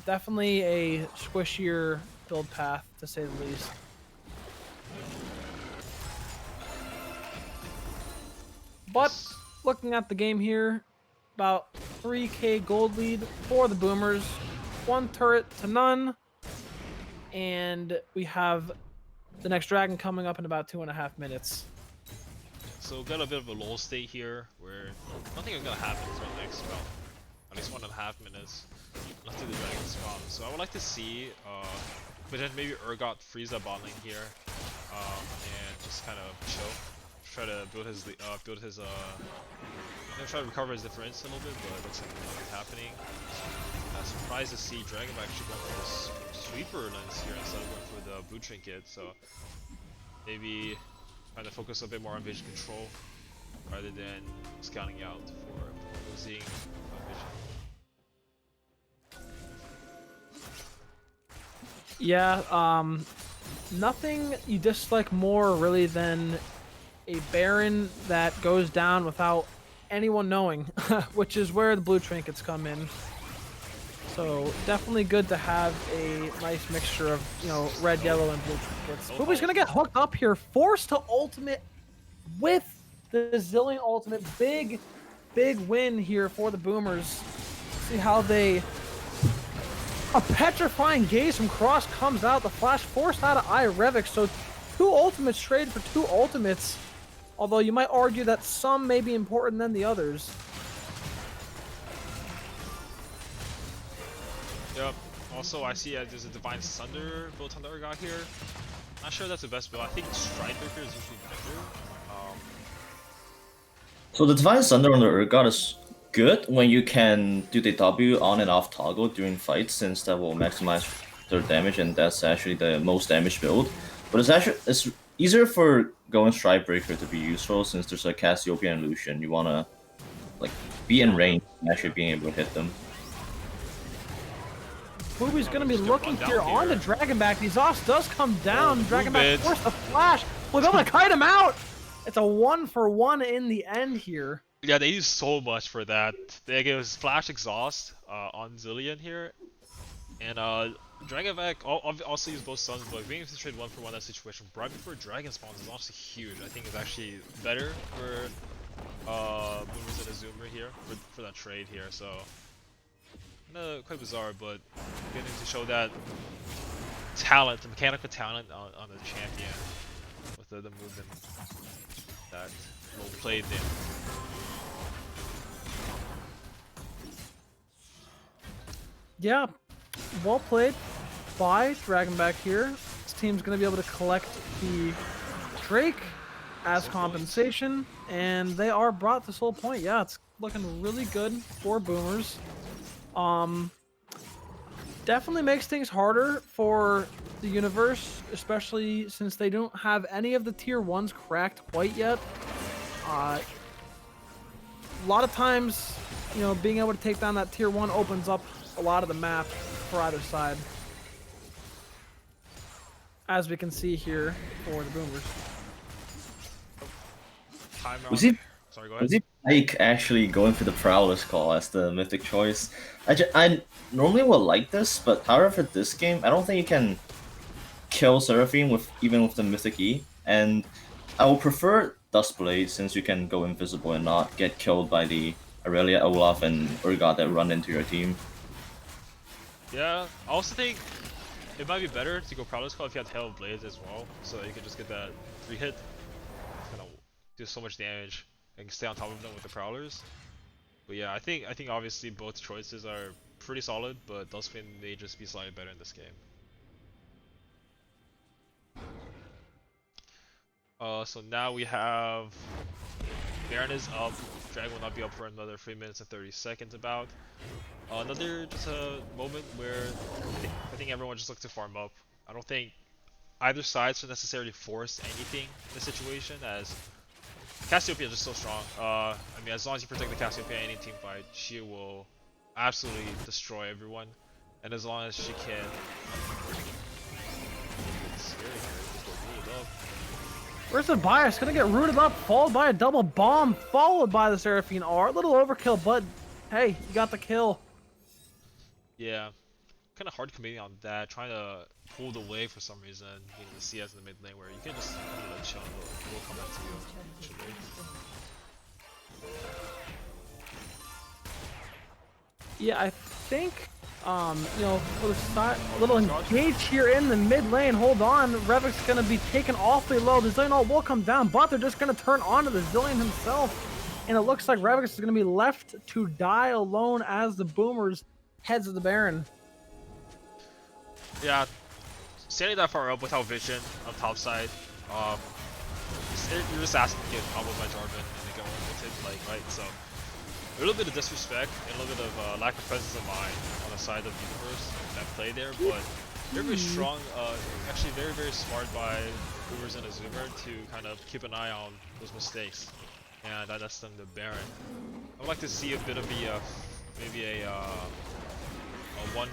Definitely a squishier build path, to say the least. But looking at the game here, about 3k gold lead for the Boomers, 1 turret to none. And we have the next dragon coming up in about 2.5 minutes. So we've got a bit of a lull state here where nothing is gonna happen for the next about at least 1.5 minutes until the dragon spawn. So I would like to see but then maybe Urgot freeze that bot lane here and just kind of chill. Try to build his I'm gonna try to recover his difference a little bit, but it looks like nothing's happening. I'm surprised to see Dragon actually going for this sweeper lens here instead of going for the blue trinket, so maybe trying to focus a bit more on vision control rather than scouting out for losing vision. Yeah, nothing you dislike more really than a Baron that goes down without anyone knowing, which is where the blue trinkets come in. So definitely good to have a nice mixture of, red, yellow, and blue trinkets. Booby's gonna get hooked up here, forced to ultimate with the Zillion ultimate. Big win here for the Boomers. See how they... A petrifying gaze from Cross comes out. The flash forced out of Irevix. So 2 ultimates traded for 2 ultimates. Although you might argue that some may be important than the others. Yep. Also, I see there's a Divine Sunder built on the Urgot here. Not sure that's the best build. I think Stridebreaker is usually better. So the Divine Sunder on the Urgot is good when you can do the W on and off toggle during fights, since that will maximize their damage, and that's actually the most damage build. But it's easier for going Stridebreaker to be useful, since there's a Cassiopeia and Lucian. You wanna be in range and actually being able to hit them. Booby's gonna be looking here on the Dragonback. Exhaust does come down. Dragonback forced the flash. We're able to kite him out. It's a 1-for-1 in the end here. Yeah, they use so much for that. They give us flash exhaust on Zillion here, and Dragonback also use both suns, but being able to trade 1-for-1 in that situation right before Dragon spawns is honestly huge. I think it's actually better for Boomers and a Zoomer here for that trade here. So quite bizarre, but getting to show that talent, the mechanical talent on the champion with the movement that well played in. Yeah, well played by Dragonback here. This team's going to be able to collect the Drake as compensation, and they are brought this whole point. Yeah, it's looking really good for Boomers. Definitely makes things harder for the universe, especially since they don't have any of the tier 1s cracked quite yet. A lot of times, being able to take down that tier 1 opens up a lot of the map for either side, as we can see here for the Boomers. Was he Sorry, go ahead. Was he Ike actually going for the Prowler's Call as the mythic choice? I normally would like this, but however for this game, I don't think you can kill Seraphine even with the mythic E. And I would prefer Duskblade since you can go invisible and not get killed by the Aurelia, Olaf, and Urgot that run into your team. Yeah, I also think it might be better to go Prowler's Call if you have Hail of Blades as well, so you can just get that 3-hit, kind of do so much damage, and stay on top of them with the Prowlers. But yeah, I think obviously both choices are pretty solid, but Duskblade may just be slightly better in this game. So now we have Baron is up. Dragon will not be up for another 3 minutes and 30 seconds about. Another just a moment where I think everyone just looks to farm up. I don't think either side should necessarily force anything in this situation, as Cassiopeia is just so strong. I mean, as long as you protect the Cassiopeia in any team fight, she will absolutely destroy everyone. And as long as she can... It's scary here, just get ruled up. Where's the bias? Gonna get rooted up, followed by a double bomb, followed by the Seraphine R. A little overkill, but hey, you got the kill. Yeah, kind of hard committing on that, trying to pull the wave for some reason, the CS in the mid lane where you can just kind of let chill and we'll come back to you eventually. Yeah, I think, you know, for the side, a little engage here in the mid lane. Hold on, Revic's gonna be taken awfully low. The Zillion ult will come down, but they're just gonna turn onto the Zillion himself. And it looks like Revic is gonna be left to die alone as the Boomers heads of the Baron. Yeah, standing that far up without vision on top side, you're just asking to get comboed by Jarvan and they go in with it, like, right? So, a little bit of disrespect and a little bit of lack of presence of mind on the side of the Universe that play there, but they're very strong, actually very, very smart by Boomers and Azumar to kind of keep an eye on those mistakes, and that's them the Baron. I would like to see a bit of the, maybe a 1-4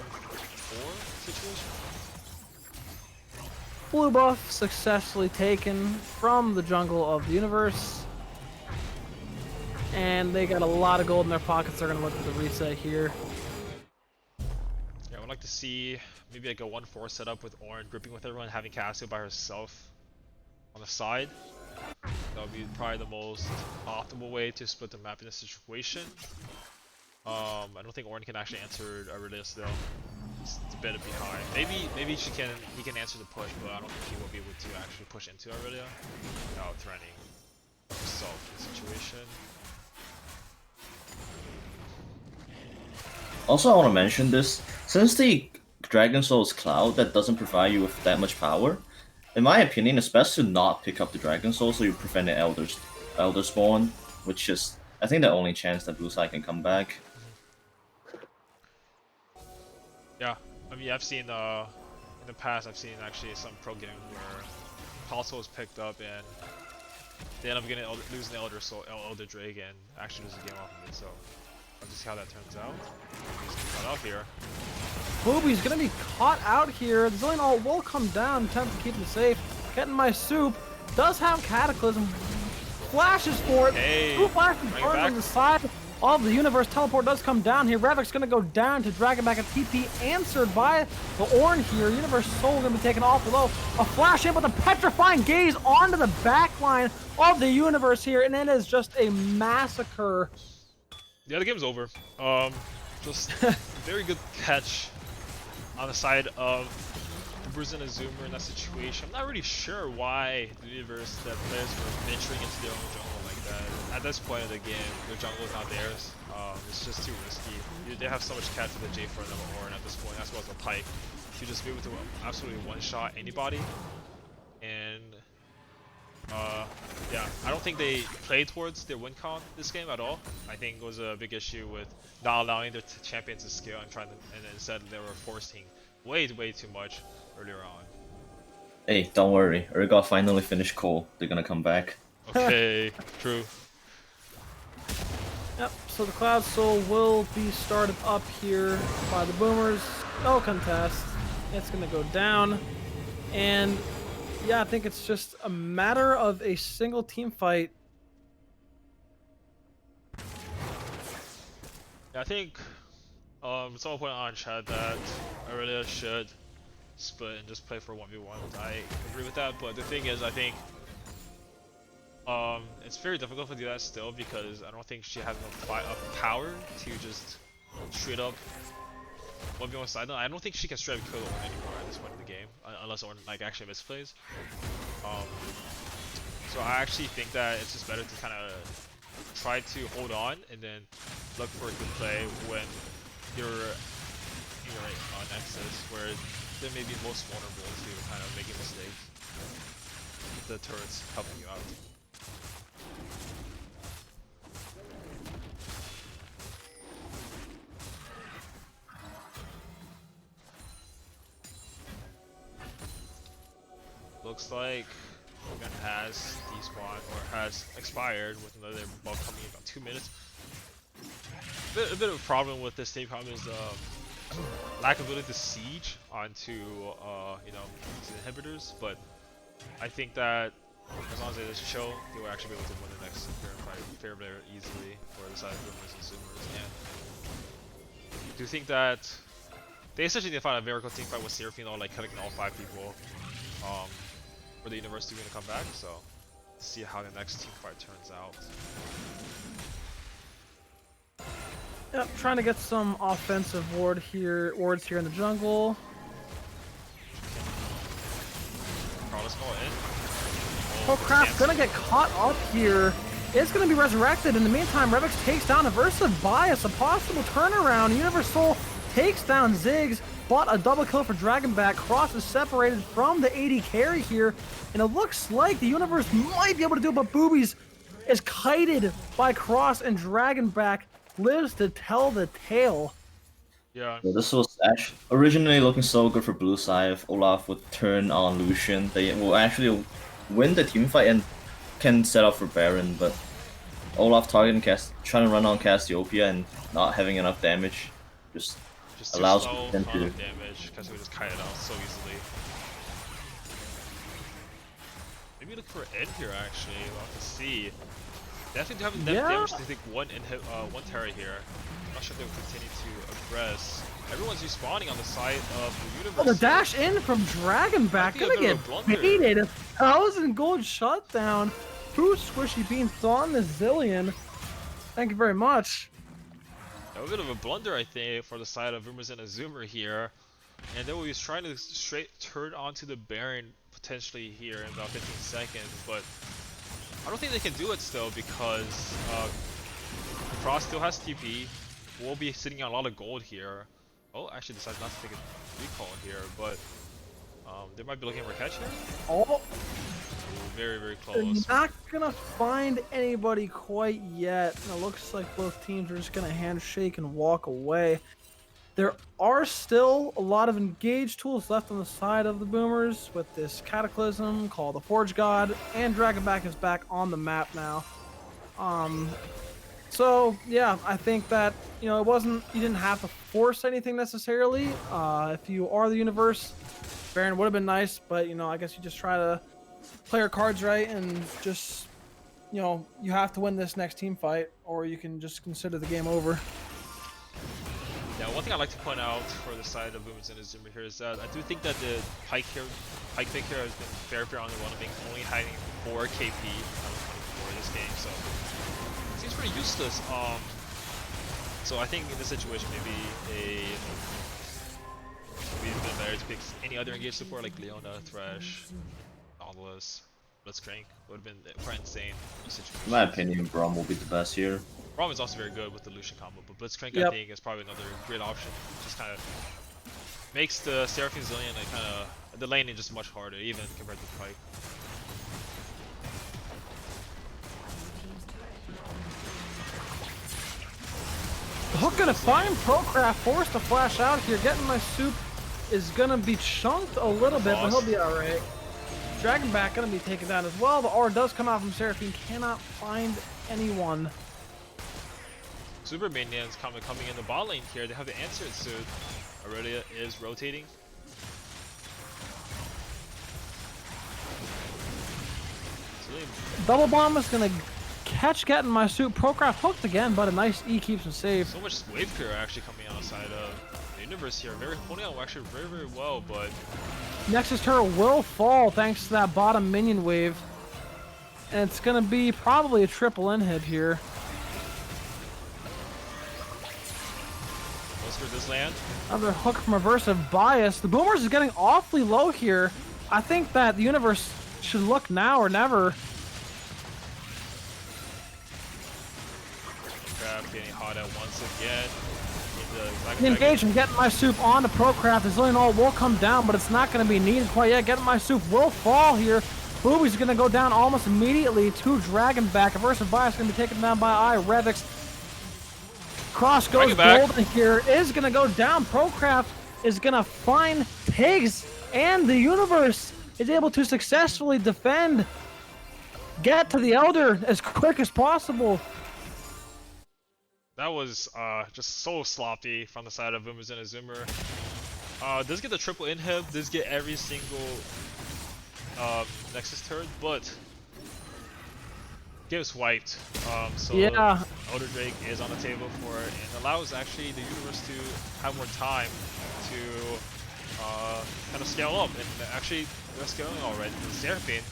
situation. Blue buff successfully taken from the jungle of the Universe. And they got a lot of gold in their pockets. They're going to look for the reset here. Yeah, I would like to see maybe like a 1-4 setup with Ornn gripping with everyone, having Cassio by herself on the side. That would be probably the most optimal way to split the map in this situation. I don't think Ornn can actually answer Aurelia still. He's a bit behind. Maybe he can answer the push, but I don't think he will be able to actually push into Aurelia without threatening to solve the situation. Also, I want to mention this. Since the Dragon Soul is Cloud, that doesn't provide you with that much power. In my opinion, it's best to not pick up the Dragon Soul so you prevent the Elder Spawn, which is, I think, the only chance that blue side can come back. Yeah, I mean, I've seen in the past, I've seen actually some pro games where console is picked up and they end up losing the Elder Drake and actually lose the game off of it. So I'll just see how that turns out. He's cut off here. Booby's gonna be caught out here. The Zillion ult will come down, attempt to keep him safe. Getting my soup. Does have Cataclysm. Flashes for it. Hey, Two flashes burned on the side of the Universe. Teleport does come down here. Revic's gonna go down to Dragon back at TP, answered by the Ornn here. Universe Soul gonna be taken off below. A flash in with a petrifying gaze onto the back line of the Universe here, and it is just a massacre. Yeah, the game's over. Just very good catch on the side of Boomers and Azumar in that situation. I'm not really sure why the Universe that players were venturing into their own jungle like that. At this point of the game, their jungle is not theirs. It's just too risky. They have so much cat to the J4 and the Ornn at this point, as well as the Pike, to just be able to absolutely one-shot anybody. And yeah, I don't think they played towards their win con this game at all. I think it was a big issue with not allowing their champions to scale and instead they were forcing way too much earlier on. Hey, don't worry. Urgot finally finished Cole. They're gonna come back. Okay, true. Yep, so the Cloud Soul will be started up here by the Boomers. No contest. It's gonna go down. And yeah, I think it's just a matter of a single team fight. Yeah, I think someone pointed out in chat that Aurelia should split and just play for 1v1. I agree with that, but the thing is, I think It's very difficult to do that still because I don't think she has enough power to just straight up 1v1 side. I don't think she can straight up kill Ornn anymore at this point in the game, unless Ornn like actually misplays. So I actually think that it's just better to kind of try to hold on and then look for a good play when you're on Nexus, where they may be most vulnerable to kind of making mistakes. The turrets helping you out. Looks like Hogan has despawned or has expired with another buff coming in about 2 minutes. A bit of a problem with this team problem is lack of ability to siege onto these inhibitors, but I think that as long as they just chill, they will actually be able to win the next fight fairly easily for the side of Boomers and Zoomers. And I do think that they essentially did find a very good team fight with Seraphine, like killing all 5 people. For the university going to come back, so let's see how the next team fight turns out. Yep, trying to get some offensive wards here in the jungle. Carlos going in. Oh crap, gonna get caught up here. It's gonna be resurrected. In the meantime, Revix takes down Aversive Bias, a possible turnaround. Universal takes down Ziggs, bought a double kill for Dragonback. Cross is separated from the AD carry here, and it looks like the Universe might be able to do it, but Boobies is kited by Cross, and Dragonback lives to tell the tale. Yeah. This was actually originally looking so good for blue side. If Olaf would turn on Lucian, they will actually win the team fight and can set up for Baron, but Olaf targeting trying to run on Cassiopeia and not having enough damage just allows them to damage because we just kite it out so easily. Maybe look for an end here actually. We'll have to see. Definitely having enough damage to take one Terra here. I'm not sure they will continue to aggress. Everyone's respawning on the side of the Universe. Oh, the dash in from Dragonback gonna get baited. 1,000 gold shutdown. Who's Squishy Bean on the Zillion? Thank you very much. A bit of a blunder, I think, for the side of Rumors and a Zoomer here. And then we was trying to straight turn onto the Baron potentially here in about 15 seconds, but I don't think they can do it still because Cross still has TP. We'll be sitting on a lot of gold here. Oh, actually decides not to take a recall here, but they might be looking for a catch here. Oh, very, very close. Not gonna find anybody quite yet. And it looks like both teams are just gonna handshake and walk away. There are still a lot of engaged tools left on the side of the Boomers with this Cataclysm called the Forge God, and Dragonback is back on the map now. So yeah, I think that you didn't have to force anything necessarily. If you are the Universe, Baron would have been nice, but I guess you just try to play your cards right and just you have to win this next team fight, or you can just consider the game over. Yeah, one thing I'd like to point out for the side of Boomers and Zoomer here is that I do think that the Pike pick here has been fair on the one, being only hiding 4 KP out of 24 in this game, so it seems pretty useless. So I think in this situation maybe it would be a bit better to pick any other engaged support like Leona, Thresh, Nautilus, Blitzcrank. Would have been quite insane in this situation. In my opinion, Braum will be the best here. Braum is also very good with the Lucian combo, but Blitzcrank I think is probably another great option. Just kind of makes the Seraphine Zillion like the laning just much harder, even compared to Pike. Hook gonna find Procraft, forced to flash out here. Getting my soup is gonna be chunked a little bit, but he'll be alright. Dragonback gonna be taken down as well. The R does come out from Seraphine, cannot find anyone. Super minions coming in the bot lane here. They have the answer soon. Aurelia is rotating. Double bomb is gonna catch getting my suit. Procraft hooked again, but a nice E keeps him safe. So much wave clear actually coming on the side of the Universe here. Holding out actually very, very well, but Nexus turret will fall thanks to that bottom minion wave. And it's gonna be probably a triple inhib here. Goes for this land. Another hook from Aversive Bias. The Boomers is getting awfully low here. I think that the Universe should look now or never. Crab getting hot at once again. The engagement, getting my soup on the Procraft. The Zillion Ult will come down, but it's not going to be needed quite yet. Getting my soup will fall here. Booby's going to go down almost immediately to Dragon back. Aversive Bias going to be taken down by Revix. Cross goes golden here. Is going to go down. Procraft is going to find Tiggs, and the Universe is able to successfully defend. Get to the Elder as quick as possible. That was just so sloppy from the side of Boomers and Azumar. Does get the triple inhib, does get every single Nexus turret, but gets wiped. So yeah. Elder Drake is on the table for it and allows actually the Universe to have more time to kind of scale up. And actually, they're scaling already. The Seraphine,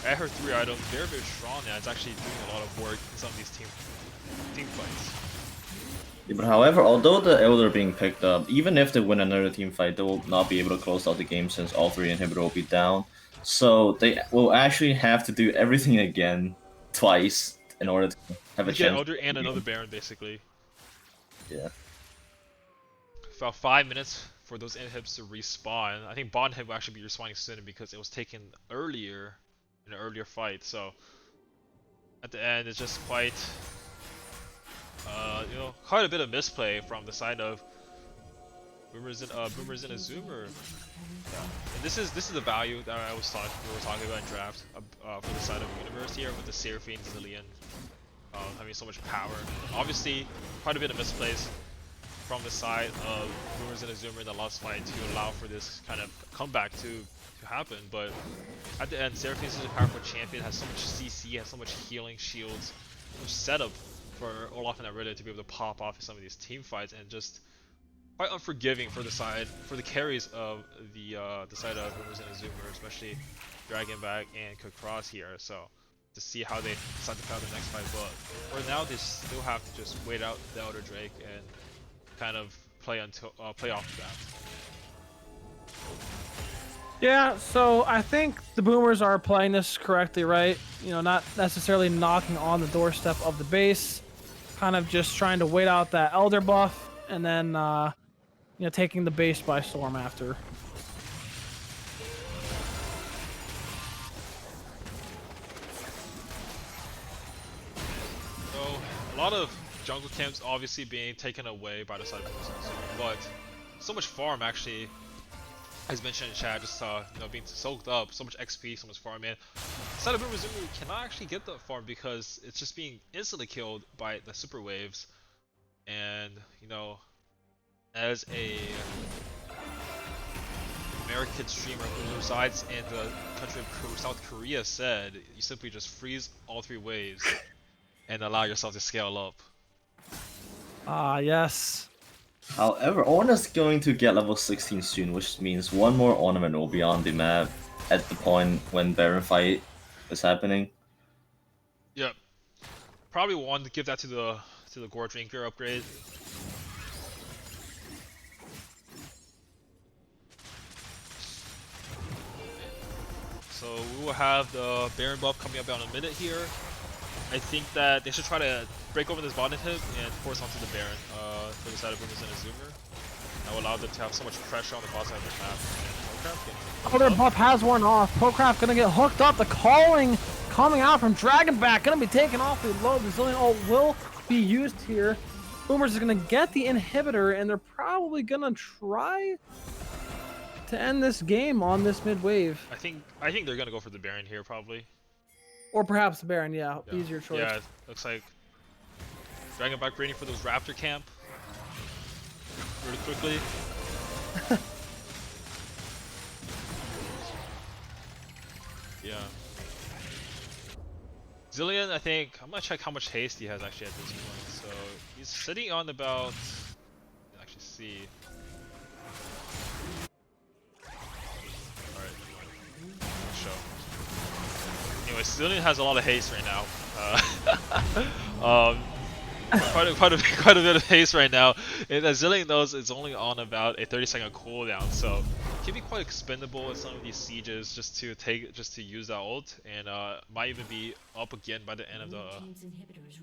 at her 3 items, very strong now. It's actually doing a lot of work in some of these team fights. Yeah, but however, although the Elder being picked up, even if they win another team fight, they will not be able to close out the game since all 3 inhibitor will be down. So they will actually have to do everything again twice in order to have a chance. Elder and another Baron, basically. Yeah. About 5 minutes for those inhibs to respawn. I think bot inhib will actually be respawning sooner because it was taken earlier in an earlier fight. So at the end, it's just quite. Quite a bit of misplay from the side of Boomers and Azumar. Yeah. And this is the value that we were talking about in draft for the side of Universe here with the Seraphine Zillion having so much power. Obviously, quite a bit of misplays from the side of Boomers and Azumar in the last fight to allow for this kind of comeback to happen. But at the end, Seraphine is such a powerful champion, has so much CC, has so much healing shields, so much setup for Olaf and Arita to be able to pop off in some of these team fights, and just quite unforgiving for the carries of the side of Boomers and Azumar, especially Dragonback and Kakross here. So to see how they decide to play out the next fight, but for now they still have to just wait out the Elder Drake and kind of play off that. Yeah, so I think the Boomers are playing this correctly, right? You know, not necessarily knocking on the doorstep of the base, kind of just trying to wait out that Elder buff, and then, taking the base by storm after. So, a lot of jungle camps obviously being taken away by the side of Boomers, but so much farm actually. As mentioned in chat, just being soaked up, so much XP, so much farm, man. Side of Boomers cannot actually get the farm because it's just being instantly killed by the super waves. And as a American streamer who resides in the country of South Korea said, you simply just freeze all 3 waves and allow yourself to scale up. Yes. However, Ornn is going to get level 16 soon, which means one more ornament will be on the map at the point when Baron fight is happening. Yep. Probably want to give that to the Gore Drinker upgrade. So we will have the Baron buff coming up in a minute here. I think that they should try to break over this bot inhib and force onto the Baron for the side of Boomers and Azumar. That will allow them to have so much pressure on the bot side of the map. Oh, their buff has worn off. Procraft gonna get hooked up. The calling coming out from Dragonback gonna be taken off the low. The Zillion Ult will be used here. Boomers is gonna get the inhibitor, and they're probably gonna try to end this game on this mid wave. I think they're gonna go for the Baron here probably. Or perhaps the Baron, yeah. Easier choice. Yeah, it looks like Dragonback waiting for those Raptor camp really quickly. Yeah. Zillion, I think, I'm gonna check how much haste he has actually at this point. So he's sitting on about, let's actually see. Alright. Show. Anyway, Zillion has a lot of haste right now. Quite a bit of haste right now. And as Zillion knows, it's only on about a 30-second cooldown, so it can be quite expendable in some of these sieges just to use that ult, and might even be up again by the end of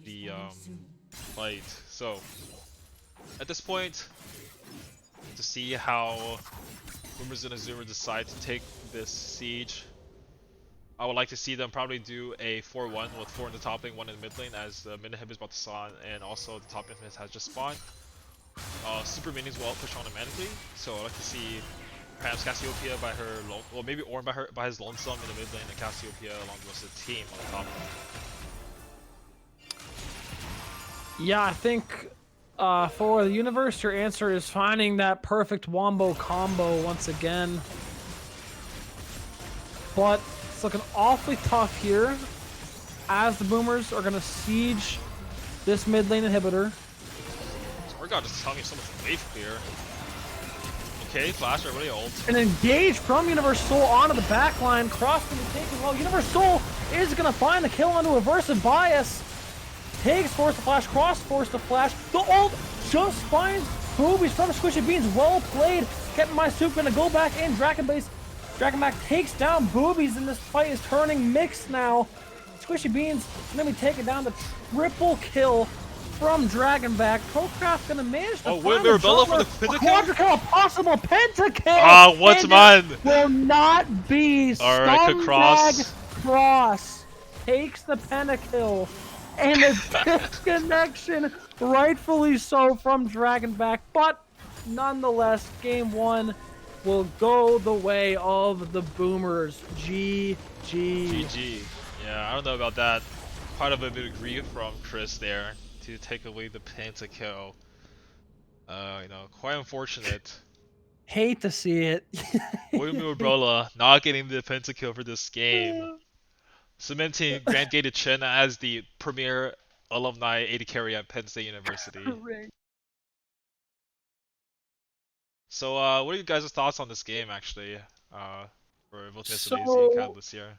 the fight. So at this point, to see how Boomers and Azure decide to take this siege, I would like to see them probably do a 4-1 with 4 in the top lane, 1 in the mid lane, as the mid inhib is about to spawn, and also the top inhib has just spawned. Super minions will push automatically, so I'd like to see perhaps Cassiopeia by her lone, well maybe Ornn by his lonesome in the mid lane, and Cassiopeia along the rest of the team on the top lane. Yeah, I think for the universe, your answer is finding that perfect wombo combo once again. But it's looking awfully tough here, as the Boomers are going to siege this mid lane inhibitor. Orgod just telling me so much wave clear. Okay, flash, everybody ult. An engage from Universe Soul onto the backline, crossing the take as well. Universe Soul is going to find the kill onto Aversive Bias. Takes Force to Flash, cross Force to Flash. The ult just finds Boobies from Squishy Beans. Well played. Captain My Soup going to go back in. Dragonback takes down Boobies, and this fight is turning mixed now. Squishy Beans going to be taken down to triple kill from Dragonback. Procraft going to manage to find the Mirabella for the pentakill. Quadrikill, a possible pentakill. Ah, what's mine? Will not be. Alright, Cross takes the pentakill. And a disconnection, rightfully so, from Dragonback. But nonetheless, game 1 will go the way of the Boomers. GG. GG. Yeah, I don't know about that. Quite a bit of grief from Chris there to take away the pentakill. You know, quite unfortunate. Hate to see it. William Umbrella not getting the pentakill for this game, cementing Grand Gated Chen as the premier alumni AD carry at Penn State University. So, what are you guys' thoughts on this game, actually, for both Mr. Lazy and Catalyst here?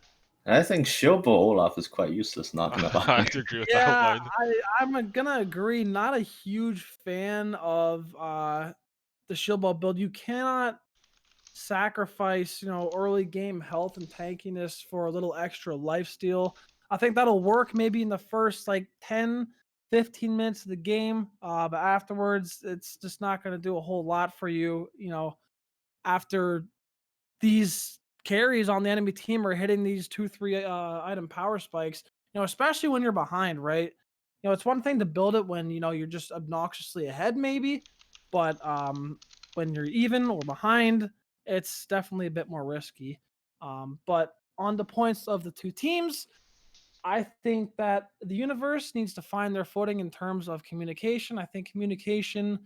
I think Shilbo Olaf is quite useless, not gonna lie. I have to agree with that one. I'm gonna agree. Not a huge fan of the shield ball build. You cannot sacrifice, early game health and tankiness for a little extra lifesteal. I think that'll work maybe in the first like 10, 15 minutes of the game, but afterwards it's just not going to do a whole lot for you. After these carries on the enemy team are hitting these 2-3 item power spikes, especially when you're behind, right? It's one thing to build it when you're just obnoxiously ahead maybe, but when you're even or behind, it's definitely a bit more risky. But on the points of the two teams, I think that the universe needs to find their footing in terms of communication. I think communication,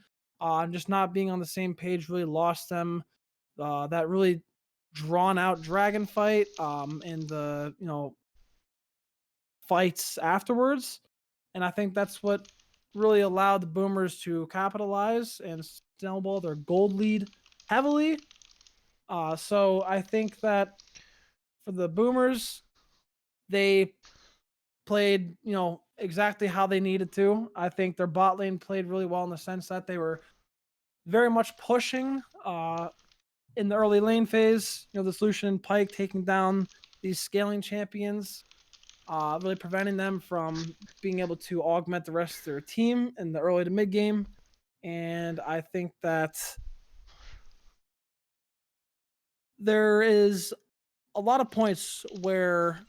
just not being on the same page, really lost them that really drawn out dragon fight and the fights afterwards. And I think that's what really allowed the Boomers to capitalize and snowball their gold lead heavily. So I think that for the Boomers, they played, exactly how they needed to. I think their bot lane played really well in the sense that they were very much pushing in the early lane phase. The Solution and Pyke taking down these scaling champions, really preventing them from being able to augment the rest of their team in the early to mid game. And I think that there is a lot of points where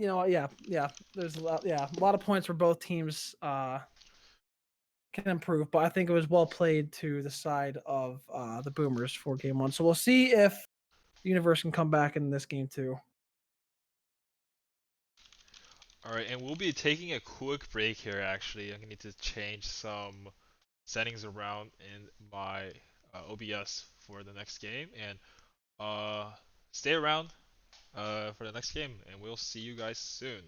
there's a lot of points where both teams can improve, but I think it was well played to the side of the Boomers for game 1. So we'll see if the universe can come back in this game too. Alright, and we'll be taking a quick break here actually. I'm gonna need to change some settings around in my OBS for the next game, and stay around for the next game, and we'll see you guys soon.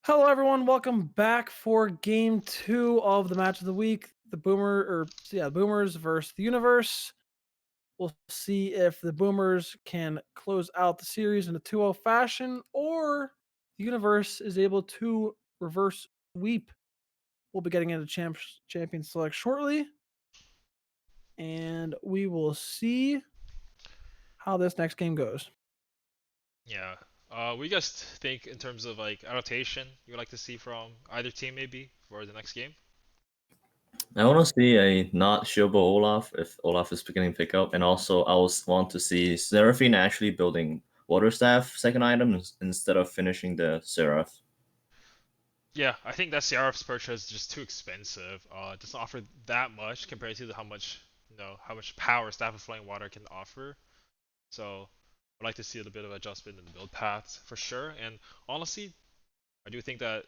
Hello, everyone. Welcome back for Game 2 of the match of the week. The Boomers versus the Universe. We'll see if the Boomers can close out the series in a 2-0 fashion, or the Universe is able to reverse sweep. We'll be getting into champion select shortly, and we will see how this next game goes. Yeah. What do you guys think in terms of like adaptation you would like to see from either team maybe for the next game? I want to see a not Shobo Olaf if Olaf is beginning pickup, and also I want to see Seraphine actually building Water Staff second item instead of finishing the Seraph. Yeah, I think that Seraph's purchase is just too expensive. It doesn't offer that much compared to how much power Staff of Flowing Water can offer. So I'd like to see a little bit of adjustment in the build paths for sure. And honestly, I do think that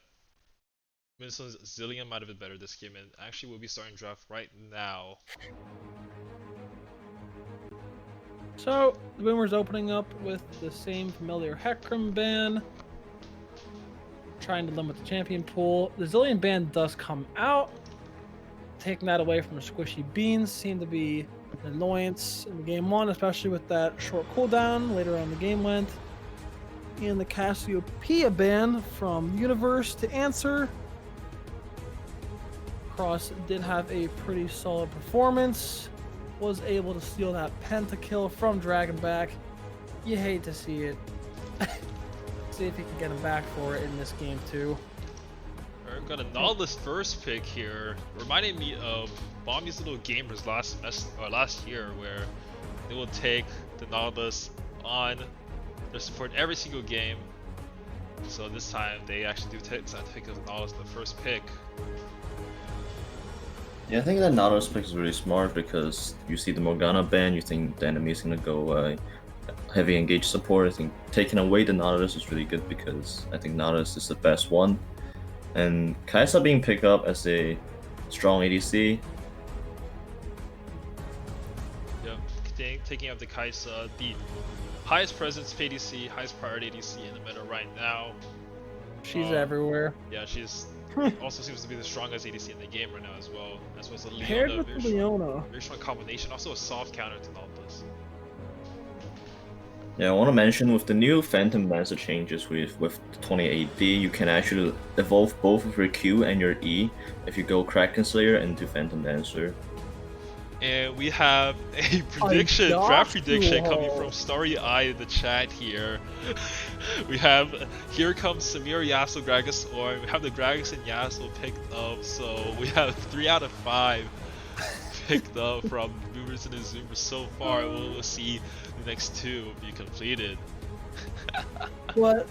Minnesot's Zillion might have been better this game, and actually we'll be starting draft right now. So the Boomers opening up with the same familiar Hecarim ban, trying to limit the champion pool. The Zillion ban does come out. Taking that away from the Squishy Beans seemed to be an annoyance in the game 1, especially with that short cooldown later on in the game went. And the Cassiopeia ban from Universe to answer. Cross did have a pretty solid performance. Was able to steal that pentakill from Dragonback. You hate to see it. See if he can get him back for it in this game too. We've got a Nautilus first pick here, reminding me of Bomby's Little Gamers last year, where they will take the Nautilus on their support every single game. So this time they actually do decide to pick the Nautilus in the first pick. Yeah, I think that Nautilus pick is really smart because you see the Morgana ban, you think the enemy is gonna go heavy engage support. I think taking away the Nautilus is really good because I think Nautilus is the best one. And Kaisa being picked up as a strong ADC. Yeah, taking up the Kaisa, the highest presence ADC, highest priority ADC in the meta right now. She's everywhere. Yeah, she's also seems to be the strongest ADC in the game right now as well. As well as the Paired Leona, with the Leona. very strong combination. Also a soft counter to Nautilus. Yeah, I want to mention with the new Phantom Dancer changes with 28D, you can actually evolve both of your Q and your E if you go Kraken Slayer into Phantom Dancer. And we have a prediction, draft prediction coming from Starry Eye in the chat here. We have, here comes Samir, Yasuo, Gragas, or we have the Gragas and Yasuo picked up, so we have 3 out of 5 picked up from Boomers and Zoomers so far. We'll see the next 2 be completed. But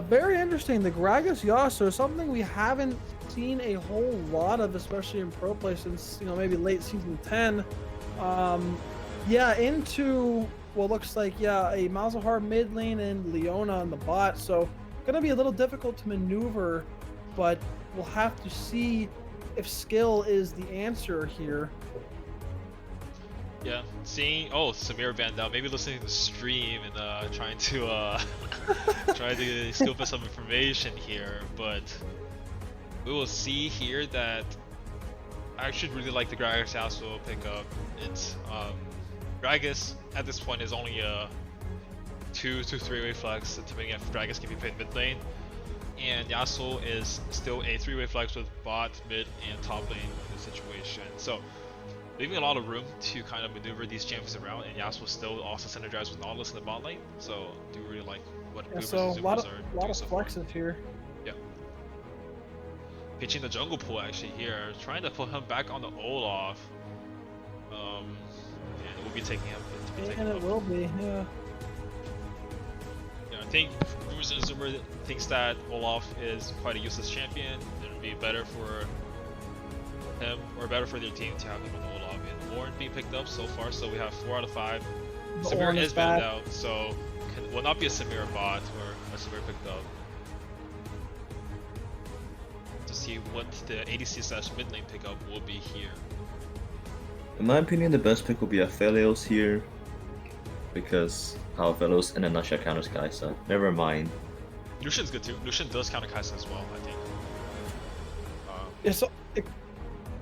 very interesting. The Gragas Yasuo is something we haven't seen a whole lot of, especially in pro play since maybe late season 10. Yeah, into what looks like a Malzahar mid lane and Leona on the bot. So gonna be a little difficult to maneuver, but we'll have to see if skill is the answer here. Yeah, seeing Samir banned out, maybe listening to the stream and trying to scoop up some information here, but we will see here that I actually really like the Gragas Yasuo pickup. It's Gragas at this point is only a 2 to 3-way flex, depending if Gragas can be played mid lane, and Yasuo is still a 3-way flex with bot, mid, and top lane in this situation. So leaving a lot of room to kind of maneuver these champions around, and Yasuo still also synergized with Nautilus in the bot lane. So I do really like what Boomers so and a Zoomers lot are of doing so far. flexes here. Yeah. Pitching the jungle pool actually here, trying to put him back on the Olaf. And we'll be taking him. And it will be, yeah. Yeah, I think Boomers and Zoomer thinks that Olaf is quite a useless champion. It would be better for him, or better for their team to have him on Olaf. And Lauren being picked up so far, so we have 4 out of 5. Samir is banned out, so will not be a Samir bot or a Samir picked up. To see what the ADC / mid lane pickup will be here. In my opinion, the best pick will be Aphelios here, because how Aphelios in a nutshell counters Kaisa. Never mind. Lucian's good too. Lucian does counter Kaisen as well, I think. Yeah, so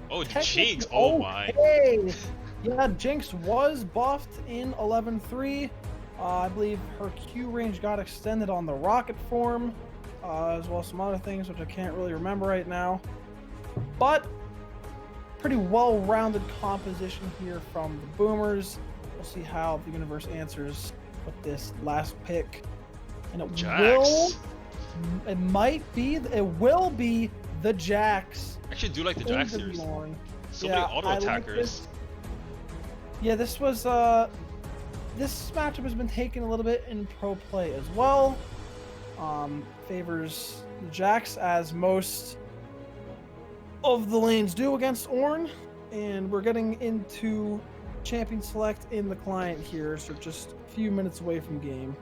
Oh, technically Jinx! Oh my. okay. Yeah, Jinx was buffed in 11.3. I believe her Q range got extended on the rocket form, as well as some other things which I can't really remember right now. But pretty well-rounded composition here from the Boomers. We'll see how the universe answers with this last pick, and it will be the Jax. I actually do like the Jax series. So Yeah, many auto I like attackers. this. Yeah, this was this matchup has been taken a little bit in pro play as well. Favors the Jax as most of the lanes do against Ornn, and we're getting into champion select in the client here, so just a few minutes away from game.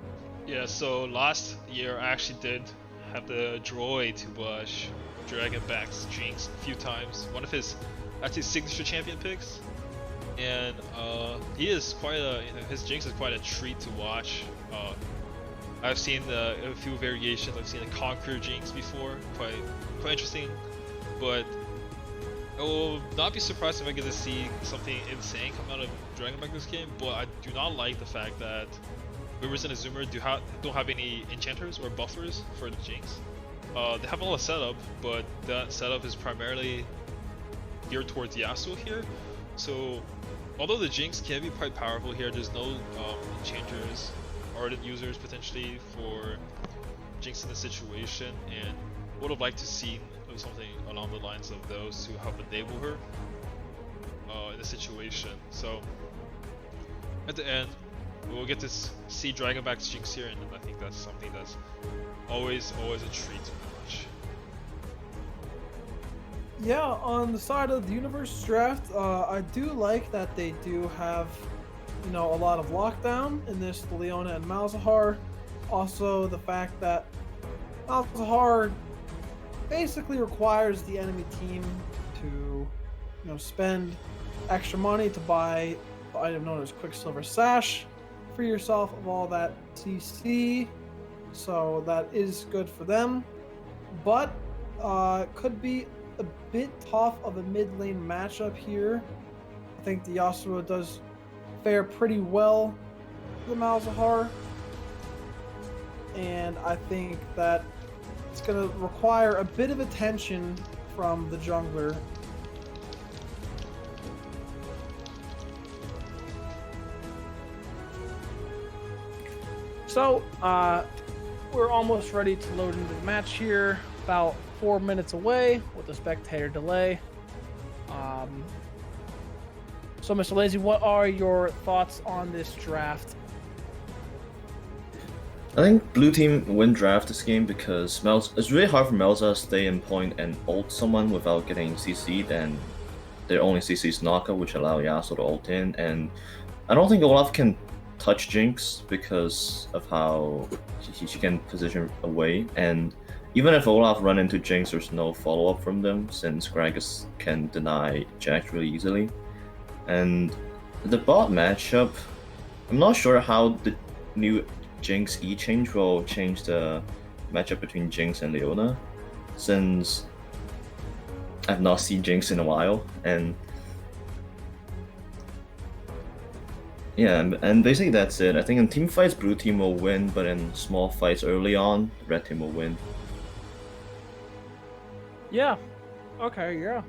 Yeah, so last year I actually did have the droid to push Dragonback's Jinx a few times. One of his actually signature champion picks. And he is quite a, his Jinx is quite a treat to watch. I've seen a few variations. I've seen a Conqueror Jinx before, quite interesting. But I will not be surprised if I get to see something insane come out of Dragonback this game. But I do not like the fact that Rivers and Azumar don't have any enchanters or buffers for the Jinx. They have all the setup, but that setup is primarily geared towards Yasuo here. So although the Jinx can be quite powerful here, there's no enchanters, ardent users potentially for Jinx in this situation, and would have liked to see something along the lines of those to help enable her in the situation. So at the end, we'll get to see Dragonback's Jinx here, and I think that's something that's always a treat to watch. Yeah, on the side of the universe draft, I do like that they do have, a lot of lockdown in this Leona and Malzahar. Also, the fact that Malzahar basically requires the enemy team to, spend extra money to buy the item known as Quicksilver Sash. Free yourself of all that CC, so that is good for them. But could be a bit tough of a mid lane matchup here. I think the Yasuo does fare pretty well with the Malzahar, and I think that it's going to require a bit of attention from the jungler. So, we're almost ready to load into the match here. About 4 minutes away with a spectator delay. So, Mr. Lazy, what are your thoughts on this draft? I think blue team win draft this game because it's really hard for Melza to stay in point and ult someone without getting CC'd, and their only CC is knockout, which allow Yasuo to ult in, and I don't think Olaf can touch Jinx because of how she can position away, and even if Olaf run into Jinx, there's no follow-up from them since Gragas can deny Jax really easily. And the bot matchup, I'm not sure how the new Jinx E-change will change the matchup between Jinx and Leona, since I've not seen Jinx in a while, and yeah, and basically that's it. I think in team fights, blue team will win, but in small fights early on, red team will win. Yeah. Okay, yeah.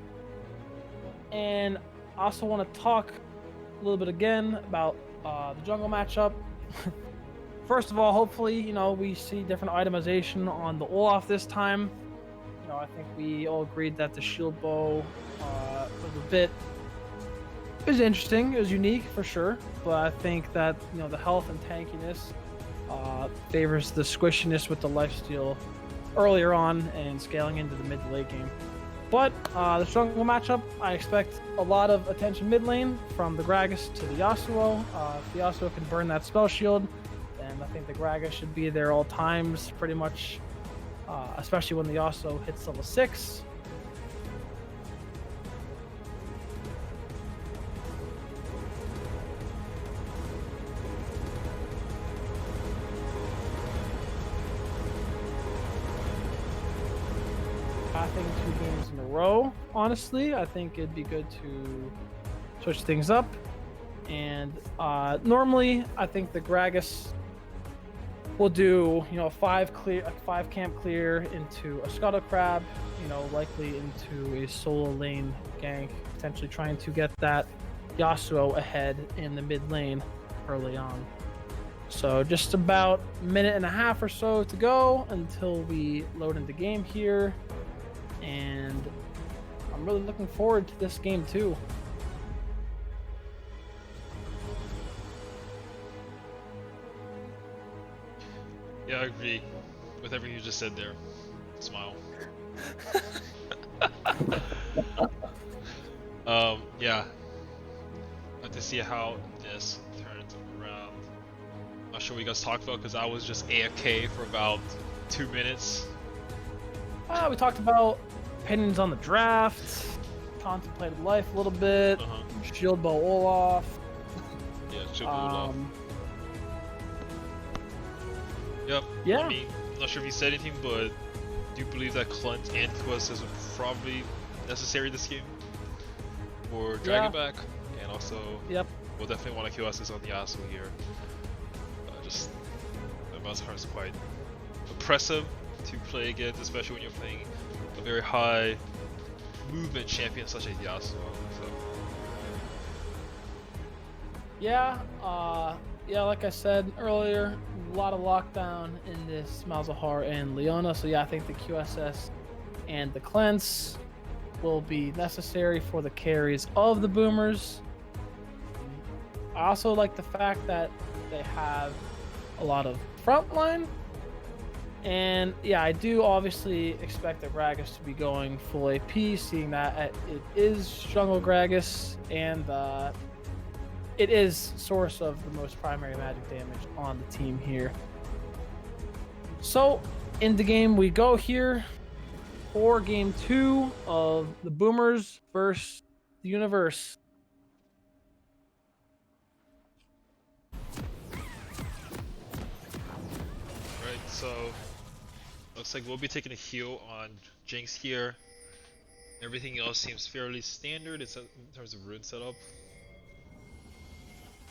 And I also want to talk a little bit again about the jungle matchup. First of all, hopefully, we see different itemization on the Olaf this time. I think we all agreed that the shield bow was was interesting. It was unique for sure, but I think that the health and tankiness favors the squishiness with the lifesteal earlier on and scaling into the mid to late game. But the jungle matchup, I expect a lot of attention mid lane from the Gragas to the Yasuo. If the Yasuo can burn that spell shield, then I think the Gragas should be there all times, pretty much, especially when the Yasuo hits level 6. nothing 2 games in a row. Honestly, I think it'd be good to switch things up. And normally, I think the Gragas will do, you know, a 5 camp clear into a Scuttle Crab, you know, likely into a solo lane gank, potentially trying to get that Yasuo ahead in the mid lane early on. So just about a minute and a half or so to go until we load into game here. And I'm really looking forward to this game too. Yeah, I agree with everything you just said there. Smile. Yeah. Have to see how this turns around. Not sure what you guys talked about because I was just AFK for about 2 minutes. We talked about opinions on the draft, contemplated life a little bit, Shield Bow Olaf. Yeah, Shield Bow Olaf. Yep. Yeah. I mean, I'm not sure if you said anything, but do you believe that Clunt and QSS are probably necessary this game for Dragonback? And also, we'll definitely want a QSS on the Yasuo here. Just the Mazahar is quite oppressive to play against, especially when you're playing a very high movement champion such as Yasuo. So. Yeah, like I said earlier, a lot of lockdown in this Malzahar and Leona. So yeah, I think the QSS and the cleanse will be necessary for the carries of the boomers. I also like the fact that they have a lot of frontline. And yeah, I do obviously expect the Gragas to be going full AP, seeing that it is Jungle Gragas and it is source of the most primary magic damage on the team here. So into game we go here for game 2 of the Boomers versus the Universe. Right, so looks like we'll be taking a heal on Jinx here. Everything else seems fairly standard in terms of rune setup.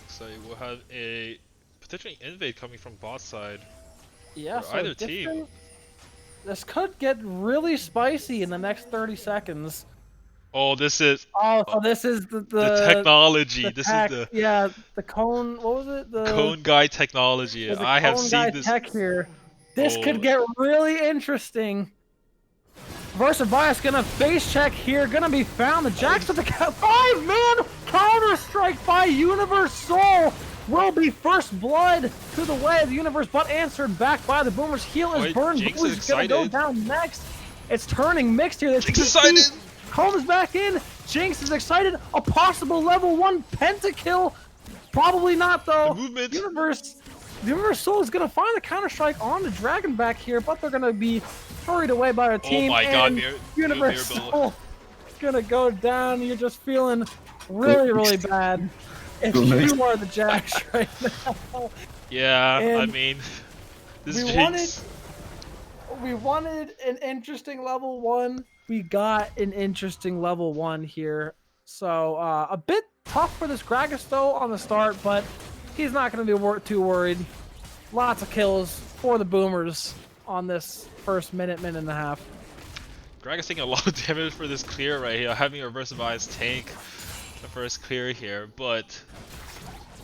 So we'll have a potentially invade coming from bot side. Yeah, so either team. This could get really spicy in the next 30 seconds. Oh, this is. Oh, so this is the technology. The this tech, is the cone. What was it? The cone guy technology. I have seen this. Tech here. This could get really interesting. Versabias gonna face check here, gonna be found. The Jax with the 5-man counter strike by Universe Soul will be first blood to the way of the Universe, but answered back by the Boomers. Heal is burned. Jinx Boo's gonna go down next. It's turning mixed here. Jinx excited. Comes back in. Jinx is excited. A possible level 1 pentakill. Probably not though. The movement. Universe Soul is gonna find the counter strike on the Dragon back here, but they're gonna be hurried away by our team. Oh my god, Universe Soul is gonna go down. You're just feeling really bad if you are the Jax right now. Yeah, And I mean, this we Jinx. wanted an interesting level 1. We got an interesting level 1 here. So a bit tough for this Gragas though on the start, but he's not going to be too worried. Lots of kills for the Boomers on this first minute and a half. Gragas taking a lot of damage for this clear right here, having a Versabias tank the first clear here, but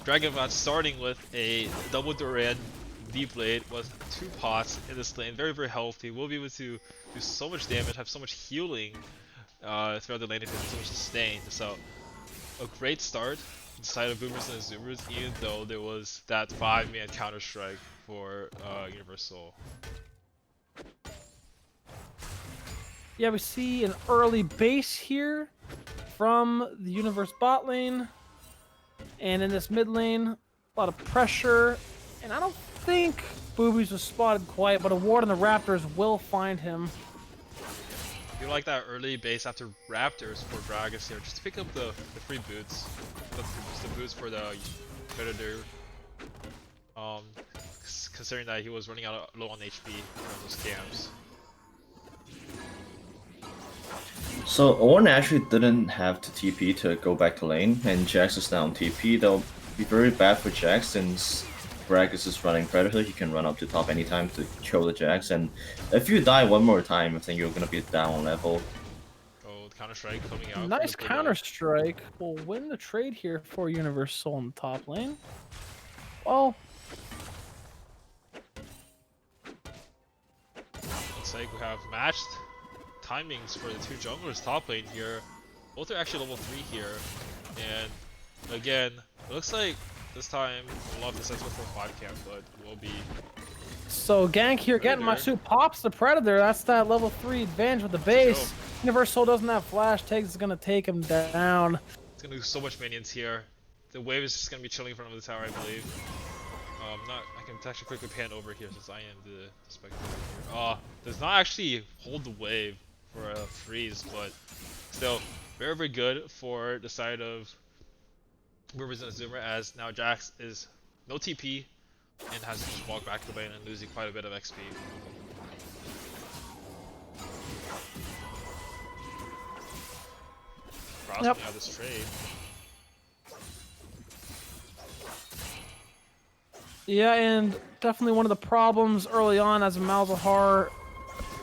Dragonbot starting with a double Duran V-Blade with 2 pots in this lane, very healthy, will be able to do so much damage, have so much healing throughout the lane, and so much sustain. So a great start inside of Boomers and Zoomers, even though there was that 5-man counter strike for Universal. Yeah, we see an early base here from the Universe bot lane. And in this mid lane, a lot of pressure. And I don't think Boobies was spotted quite, but a ward on the Raptors will find him. You like that early base after Raptors for Gragas here, just to pick up the free boots. The boots for the Predator. Considering that he was running out low on HP from those camps. So Ornn actually didn't have to TP to go back to lane, and Jax is down TP. That'll be very bad for Jax since Gragas is running Predator. He can run up to top anytime to kill the Jax, and if you die one more time, I think you're gonna be down level. Oh, the Counter Strike coming out. Nice Counter Strike. Will win the trade here for Universal in the top lane. Well, looks like we have matched timings for the two junglers top lane here. Both are actually level 3 here, and again, it looks like this time Olaf decides for 5 camp, but will be. so gank here, getting my suit pops the Predator. That's that level 3 advantage with the base. Universal doesn't have flash. Tiggs is gonna take him down. It's gonna do so much minions here. The wave is just gonna be chilling in front of the tower, I believe. I can actually quickly pan over here since I am the spectator here. Does not actually hold the wave for a freeze, but still very, very good for the side of Rivers and Azumah, as now Jax is no TP and has to just walk back to the lane and losing quite a bit of XP. Crossing out this trade. Yeah, and definitely one of the problems early on as Malzahar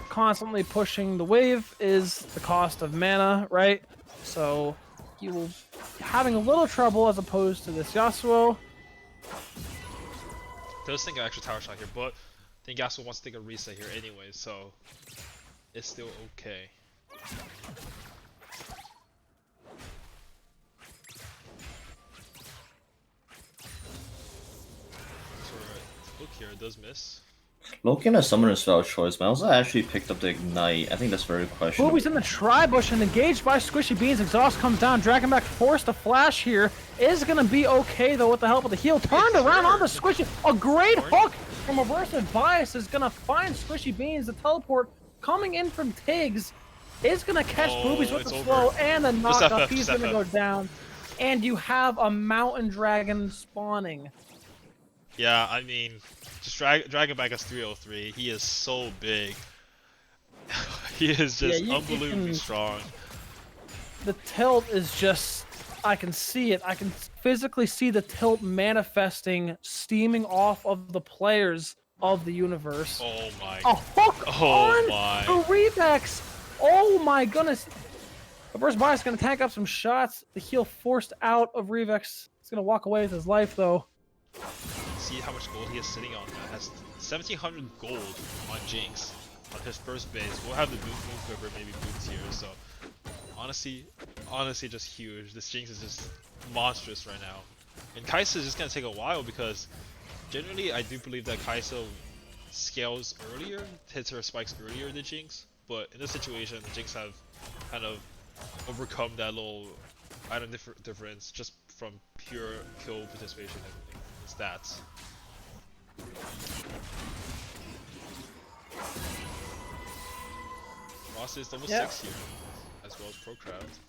constantly pushing the wave is the cost of mana, right? So he will be having a little trouble as opposed to this Yasuo. Does think an extra tower shot here, but I think Yasuo wants to take a reset here anyway, so it's still okay. Look here, it does miss. Loki has Summoner's Spell choice, but also actually picked up the Ignite. I think that's very questionable. Booby's in the tri-bush and engaged by Squishy Beans. Exhaust comes down. Dragonback forced to flash here. Is going to be okay, though, with the help of the heal. Turned around on the Squishy. A great hook from Aversive Bias is going to find Squishy Beans. The teleport coming in from Tiggs is going to catch Boobies with the slow and the knockup. He's going to go down. And you have a Mountain Dragon spawning. Yeah, I mean, just Dragonback has 303. He is so big. He is just unbelievably strong. The tilt is just, I can see it. I can physically see the tilt manifesting, steaming off of the players of the universe. Oh my. A hook on the Revex. Oh my goodness. The first Bias is going to tank up some shots. The heal forced out of Revex. He's going to walk away with his life, though. See how much gold he is sitting on. That has 1,700 gold on Jinx on his first base. We'll have the Moon Quiver maybe boots here. So honestly, just huge. This Jinx is just monstrous right now. And Kai'Sa is just gonna take a while because generally I do believe that Kai'Sa scales earlier, hits her spikes earlier than Jinx. But in this situation, Jinx have kind of overcome that little item difference just from pure kill participation and stats. Ross is level 6 here, as well as Procraft.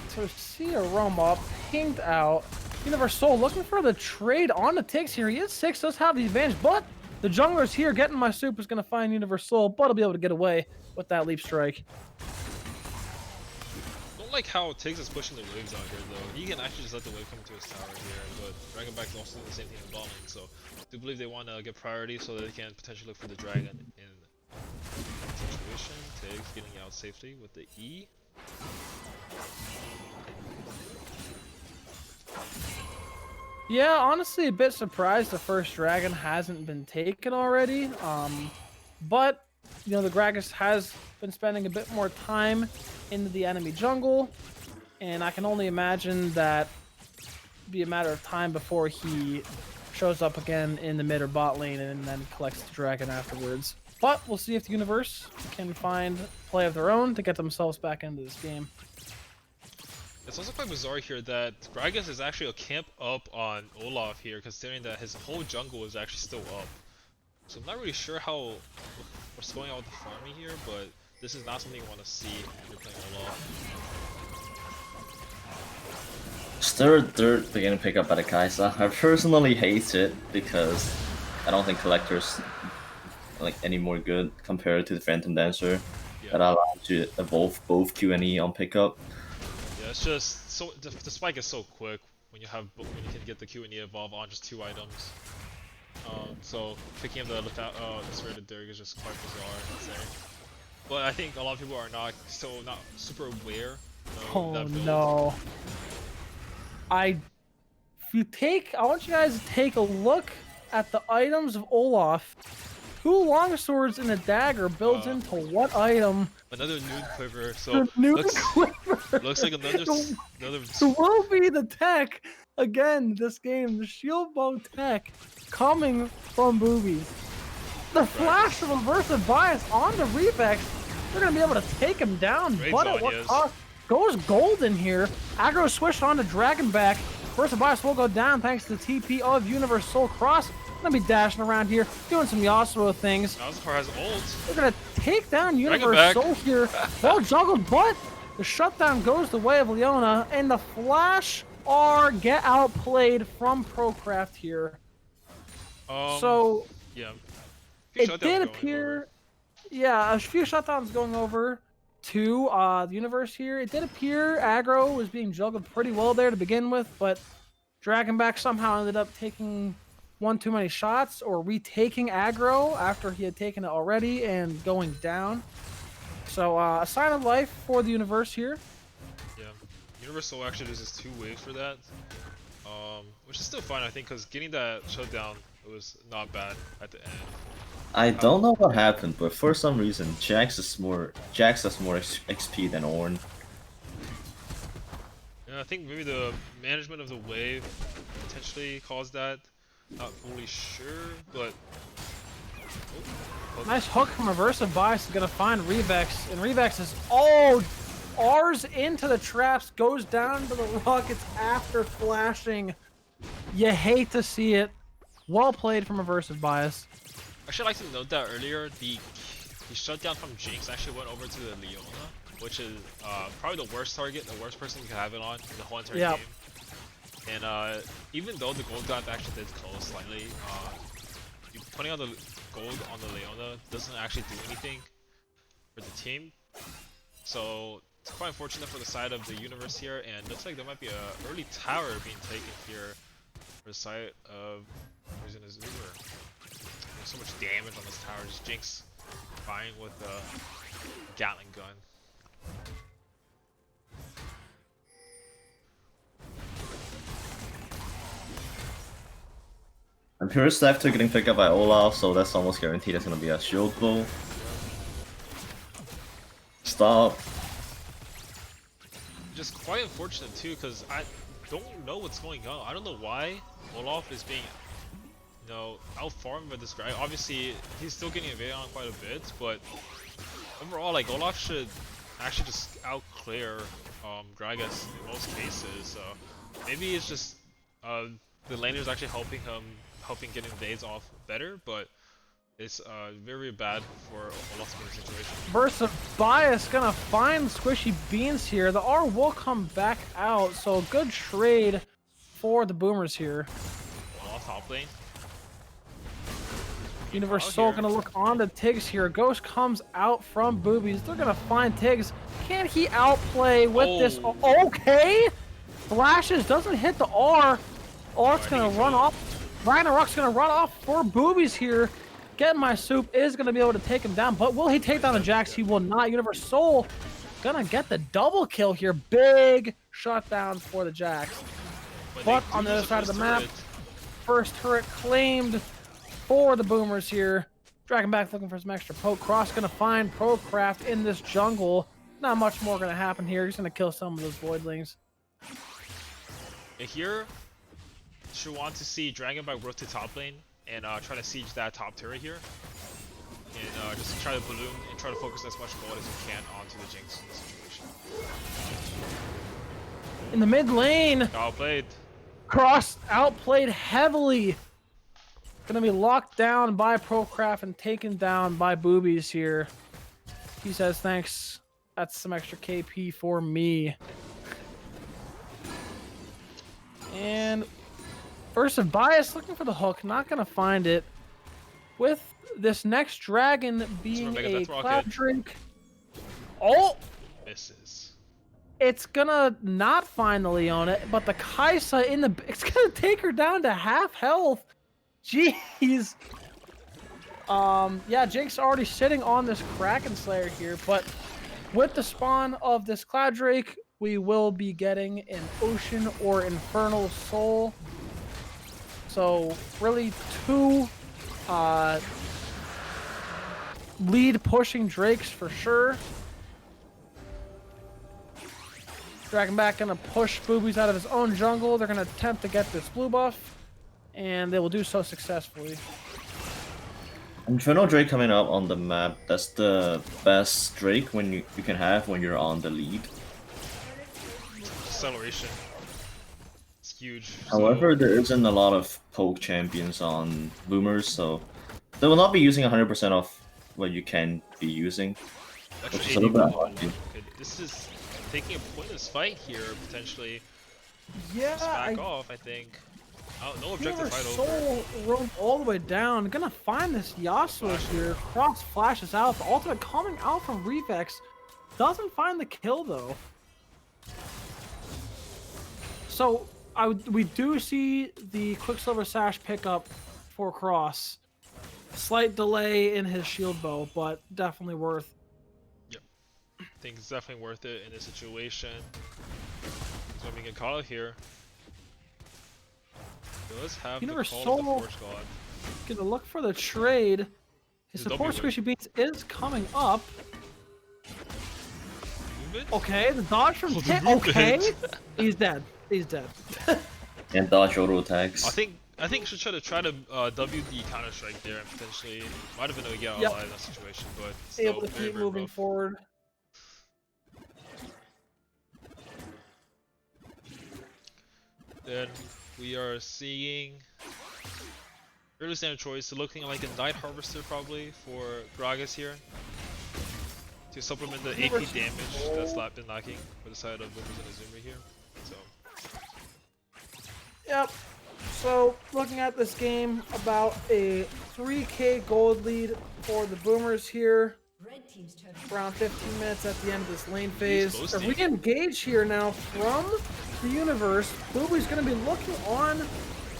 So see a Roma pinged out. Universal looking for the trade on the Tiggs here. He is 6, does have the advantage, but the jungler's here getting my soup is going to find Universal, but he'll be able to get away with that leap strike. Like how Tiggs is pushing the waves out here though. He can actually just let the wave come to his tower here, but Dragonback is also doing the same thing in bot lane, so I do believe they want to get priority so that they can potentially look for the dragon in that situation. Tiggs getting out safely with the E. Yeah, honestly a bit surprised the first dragon hasn't been taken already. But you know, the Gragas has been spending a bit more time into the enemy jungle, and I can only imagine that it'll be a matter of time before he shows up again in the mid or bot lane and then collects the dragon afterwards. But we'll see if the universe can find play of their own to get themselves back into this game. It's also quite bizarre here that Gragas is actually a camp up on Olaf here, considering that his whole jungle is actually still up. So I'm not really sure what's going on with the farming here, but this is not something you want to see when you're playing Olaf. Third beginning pick up by the Kai'Sa. I personally hate it because I don't think Collector's like any more good compared to the Phantom Dancer. that allows you to evolve both Q and E on pickup. Yeah, it's just so the spike is so quick when you can get the Q and E evolve on just 2 items. So picking up the serrated Dirk is just quite bizarre, I'd say. But I think a lot of people are not super aware of that build. No. I want you guys to take a look at the items of Olaf. 2 longswords and a dagger builds into what item? Another nude quiver. So The nude quiver. looks like another. It will be the tech again this game. The shield bow tech coming from Boobies. The flash of aversive bias on the Revex. They're gonna be able to take him down, Great but zone, at what yes. cost? Goes golden here. Aggro switched on to Dragonback. Aversive bias will go down thanks to the TP of Universe Soul Cross. Gonna be dashing around here, doing some Yasuo things. Alzheimer has ult. They're gonna take down Universe Dragonback. Soul here. Well juggled, but the shutdown goes the way of Leona, and the Flash get outplayed from Procraft here. So yeah, it did appear, yeah, a few shutdowns going over to the universe here. It did appear aggro was being juggled pretty well there to begin with, but Dragonback somehow ended up taking one too many shots or retaking aggro after he had taken it already and going down. So a sign of life for the universe here. Yeah, Universal actually uses 2 waves for that, which is still fine I think, because getting that shutdown was not bad at the end. I don't know what happened, but for some reason, Jax has more XP than Ornn. Yeah, I think maybe the management of the wave potentially caused that. Not fully sure, but Nice hook from Aversive Bias is gonna find Revex, and Revex is R's into the traps, goes down to the rockets after flashing. You hate to see it. Well played from Aversive Bias. I should like to note that earlier the shutdown from Jinx actually went over to the Leona, which is probably the worst target, the worst person you can have it on in the whole entire game. And even though the gold gap actually did close slightly, putting on the gold on the Leona doesn't actually do anything for the team. So it's quite unfortunate for the side of the universe here, and looks like there might be an early tower being taken here for the side of Poison is Uber. There's so much damage on this tower, just Jinx fighting with the Gatling gun. And Pure Staff to getting picked up by Olaf, so that's almost guaranteed there's gonna be a shield blow. Stop. Just quite unfortunate too, because I don't know what's going on. I don't know why Olaf is being, out-farmed by this guy. Obviously, he's still getting evaded on quite a bit, but overall, like, Olaf should actually just out-clear Gragas in most cases. Maybe it's just the laner's actually helping get invades off better, but it's very bad for Olaf's situation. Burst Bias gonna find Squishy Beans here. The R will come back out, so good trade for the Boomers here. Olaf top lane. Universe Soul gonna look on to Tiggs here. Ghost comes out from Boobies. They're gonna find Tiggs. Can he outplay with this? Okay! Flashes, doesn't hit the R. R's gonna run off. Ragnarok's gonna run off for Boobies here. Get My Soup is gonna be able to take him down, but will he take down the Jax? He will not. Universe Soul gonna get the double kill here. Big shutdown for the Jax. But on the other side of the map, first turret claimed for the Boomers here. Dragonback looking for some extra poke. Cross gonna find Procraft in this jungle. Not much more gonna happen here. He's gonna kill some of those Voidlings. Here, should want to see Dragonback rotate top lane and try to siege that top turret here. And just try to balloon and try to focus as much gold as you can onto the Jinx in this situation. In the mid lane, Outplayed. Cross outplayed heavily. Gonna be locked down by Procraft and taken down by Boobies here. He says, thanks. That's some extra KP for me. And Burst Bias looking for the hook, not gonna find it. With this next dragon being a Cloud Drink Oh! Misses. It's gonna not find the Leona, but the Kaisa in the... It's gonna take her down to half health. Jeez. Yeah, Jake's already sitting on this Kraken Slayer here, but with the spawn of this Cloud Drake, we will be getting an Ocean or Infernal Soul. So, really two lead pushing Drakes for sure. Dragonback gonna push Boobies out of his own jungle. They're gonna attempt to get this blue buff, and they will do so successfully. Infernal Drake coming up on the map, that's the best Drake when you can have when you're on the lead. Acceleration. It's huge. However, there isn't a lot of poke champions on Boomers, so they will not be using 100% of what you can be using. Extra Which is a little bit unlucky. Okay, this is taking a pointless fight here, potentially. Yeah, Just back off, I think. No objective fight Soul over. rolled all the way down. Gonna find this Yasuo here. Cross flashes out. The ultimate coming out from Revex. Doesn't find the kill though. So we do see the Quicksilver Sash pickup for Cross. Slight delay in his shield bow, but definitely worth. Yep. I think it's definitely worth it in this situation. So I'm gonna get caught out here. Okay, let's have the call of the Forge God. Gonna look for the trade. His The support W. Squishy Beans is coming up. Movement? Okay, the dodge from Oh, the Tick. movement. Okay, he's dead. He's dead. And dodge auto attacks. I think you should try to W the counter strike there and potentially might have been able to get Yep. alive in that situation, but still Able to very, keep very moving rough. forward. Then we are seeing fairly standard choice, looking like a Night Harvester probably for Gragas here to supplement the AP damage that's been lacking for the side of Boomers and Azumi here. So Yep. So, looking at this game, about a 3k gold lead for the Boomers here. Around 15 minutes at the end of this lane phase. If we engage here now from the universe, Booby's going to be looking on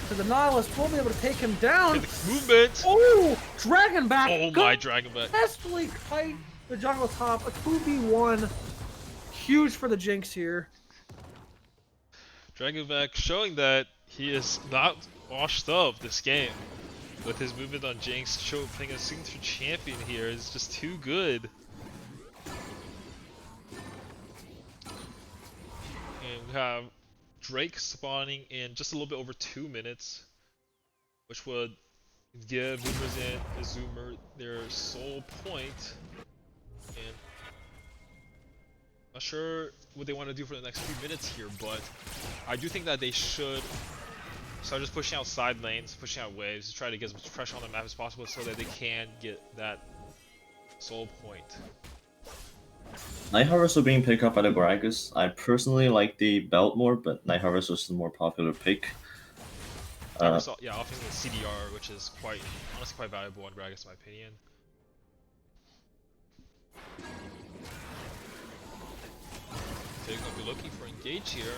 to the Nautilus. We'll be able to take him down. movement! Oh! Dragonback! Oh my Dragonback! Successfully kite the jungle top. A 2v1. Huge for the Jinx here. Dragonback showing that he is not washed up this game. With his movement on Jinx, playing a signature champion here is just too good. And we have Drake spawning in just a little bit over 2 minutes, which would give Boomers and Azumir their soul point. And not sure what they want to do for the next few minutes here, but I do think that they should start just pushing out side lanes, pushing out waves, to try to get as much pressure on the map as possible so that they can get that soul point. Night Harvester being picked up by the Gragas. I personally like the belt more, but Night Harvester is the more popular pick. Yeah, offering the CDR, which is honestly quite valuable on Gragas in my opinion. They're gonna be looking for engage here.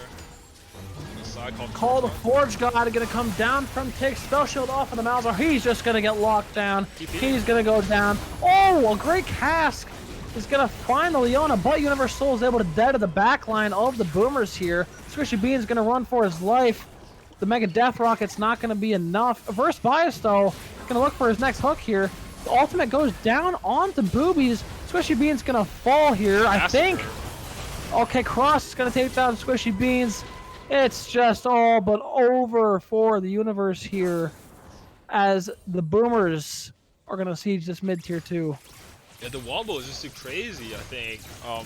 Call the Forge God gonna come down from Tick. Spell shield off of the Malzahar. He's just gonna get locked down. He's gonna go down. Oh, a great cask is gonna find the Leona, but Universe Soul is able to dead to the back line of the Boomers here. Squishy Bean's gonna run for his life. The Mega Death Rocket's not gonna be enough. Verse Bias though, gonna look for his next hook here. The ultimate goes down onto Boobies. Squishy Bean's gonna fall here, I think. Okay, Cross is gonna take down Squishy Beans. It's just all but over for the universe here, as the Boomers are gonna siege this mid tier 2. Yeah, the wombo is just too crazy. I think. I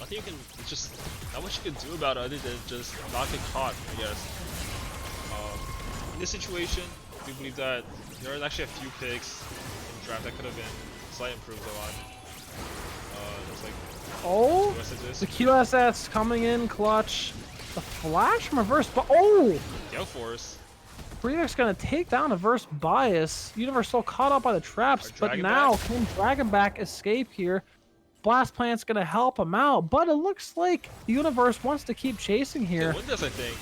think you can. It's just not much you can do about it other than just not get caught. I guess. In this situation, we believe that there are actually a few picks in the draft that could have been slightly improved on. Looks like. Oh, the QSS coming in clutch. The flash from reverse, but oh! Gale Force. Breedek's gonna take down a Verse Bias. Universe Soul caught up by the traps, but now can Dragonback escape here? Blast Plant's gonna help him out, but it looks like the Universe wants to keep chasing here. Win this, I think.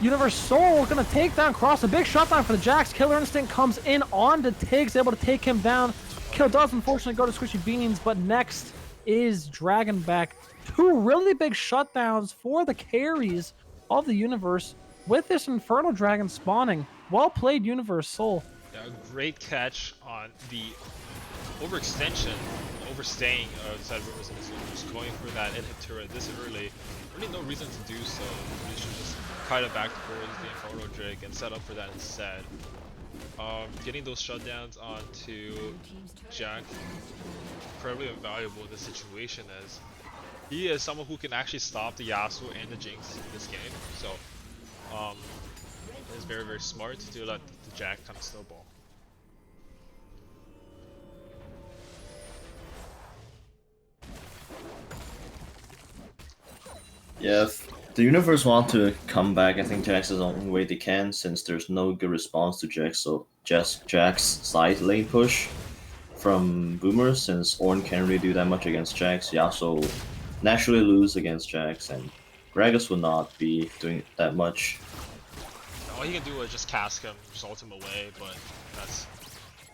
Universe Soul gonna take down Cross. A big shutdown for the Jax. Killer Instinct comes in on to Tiggs, able to take him down. Kill does unfortunately go to Squishy Beans, but next is Dragonback. Two really big shutdowns for the carries of the Universe with this Infernal Dragon spawning. Well played, Universe Soul. Yeah, great catch on the overextension, overstaying of side Rivers and just going for that in-hit turret this early. Really no reason to do so. You should just kite it back towards the Inferno Drake and set up for that instead. Getting those shutdowns onto Jack, incredibly invaluable in this situation, as he is someone who can actually stop the Yasuo and the Jinx in this game. So it is very, very smart to let the Jack kind of snowball. Yeah, if the Universe want to come back, I think Jax is the only way they can, since there's no good response to Jax. So just Jax side lane push from Boomer, since Ornn can't really do that much against Jax. Yasuo naturally lose against Jax, and Gragas will not be doing that much. All he can do is just cast him, just ult him away, but that's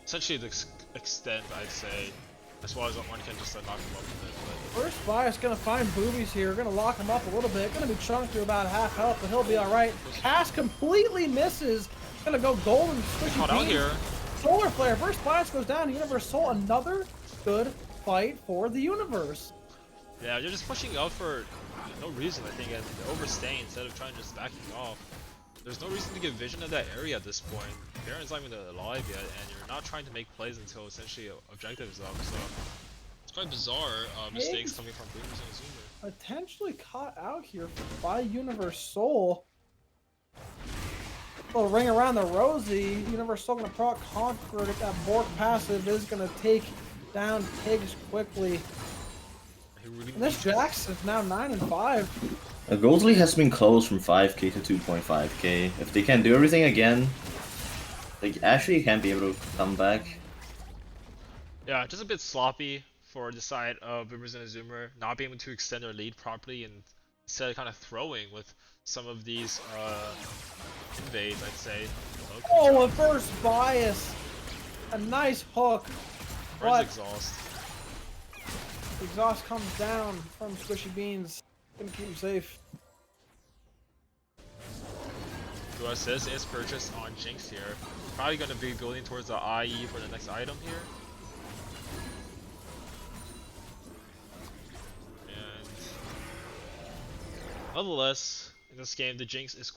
essentially the extent, I'd say. As well as one can just knock him up with it. But First Bias gonna find Boobies here, gonna lock him up a little bit, gonna be chunked to about half health, but he'll be alright. Cast completely misses, gonna go golden. caught out here. Solar Flare, First Bias goes down, Universe Soul, another good fight for the Universe. Yeah, they're just pushing out for no reason, I think, and overstaying instead of trying to just backing off. There's no reason to get vision in that area at this point. Baron's not even alive yet, and you're not trying to make plays until essentially objective is up, so it's quite bizarre mistakes coming from Boomers and Zoomer. Potentially caught out here by Universe Soul. Little ring around the Rosie. Universe Soul gonna proc Conquer. That Bork passive is gonna take down Tiggs quickly. And this Jax is now 9-5. Gold League has been closed from 5k to 2.5k. If they can do everything again, they actually can be able to come back. Yeah, just a bit sloppy for the side of Boomers and Zoomer, not being able to extend their lead properly, and instead of kind of throwing with some of these invades, I'd say. Oh, a First Bias. A nice hook. But Exhaust. Exhaust comes down from Squishy Beans. Gonna keep him safe. Dual assist is purchased on Jinx here. Probably going to be building towards the IE for the next item here. And nonetheless, in this game, the Jinx is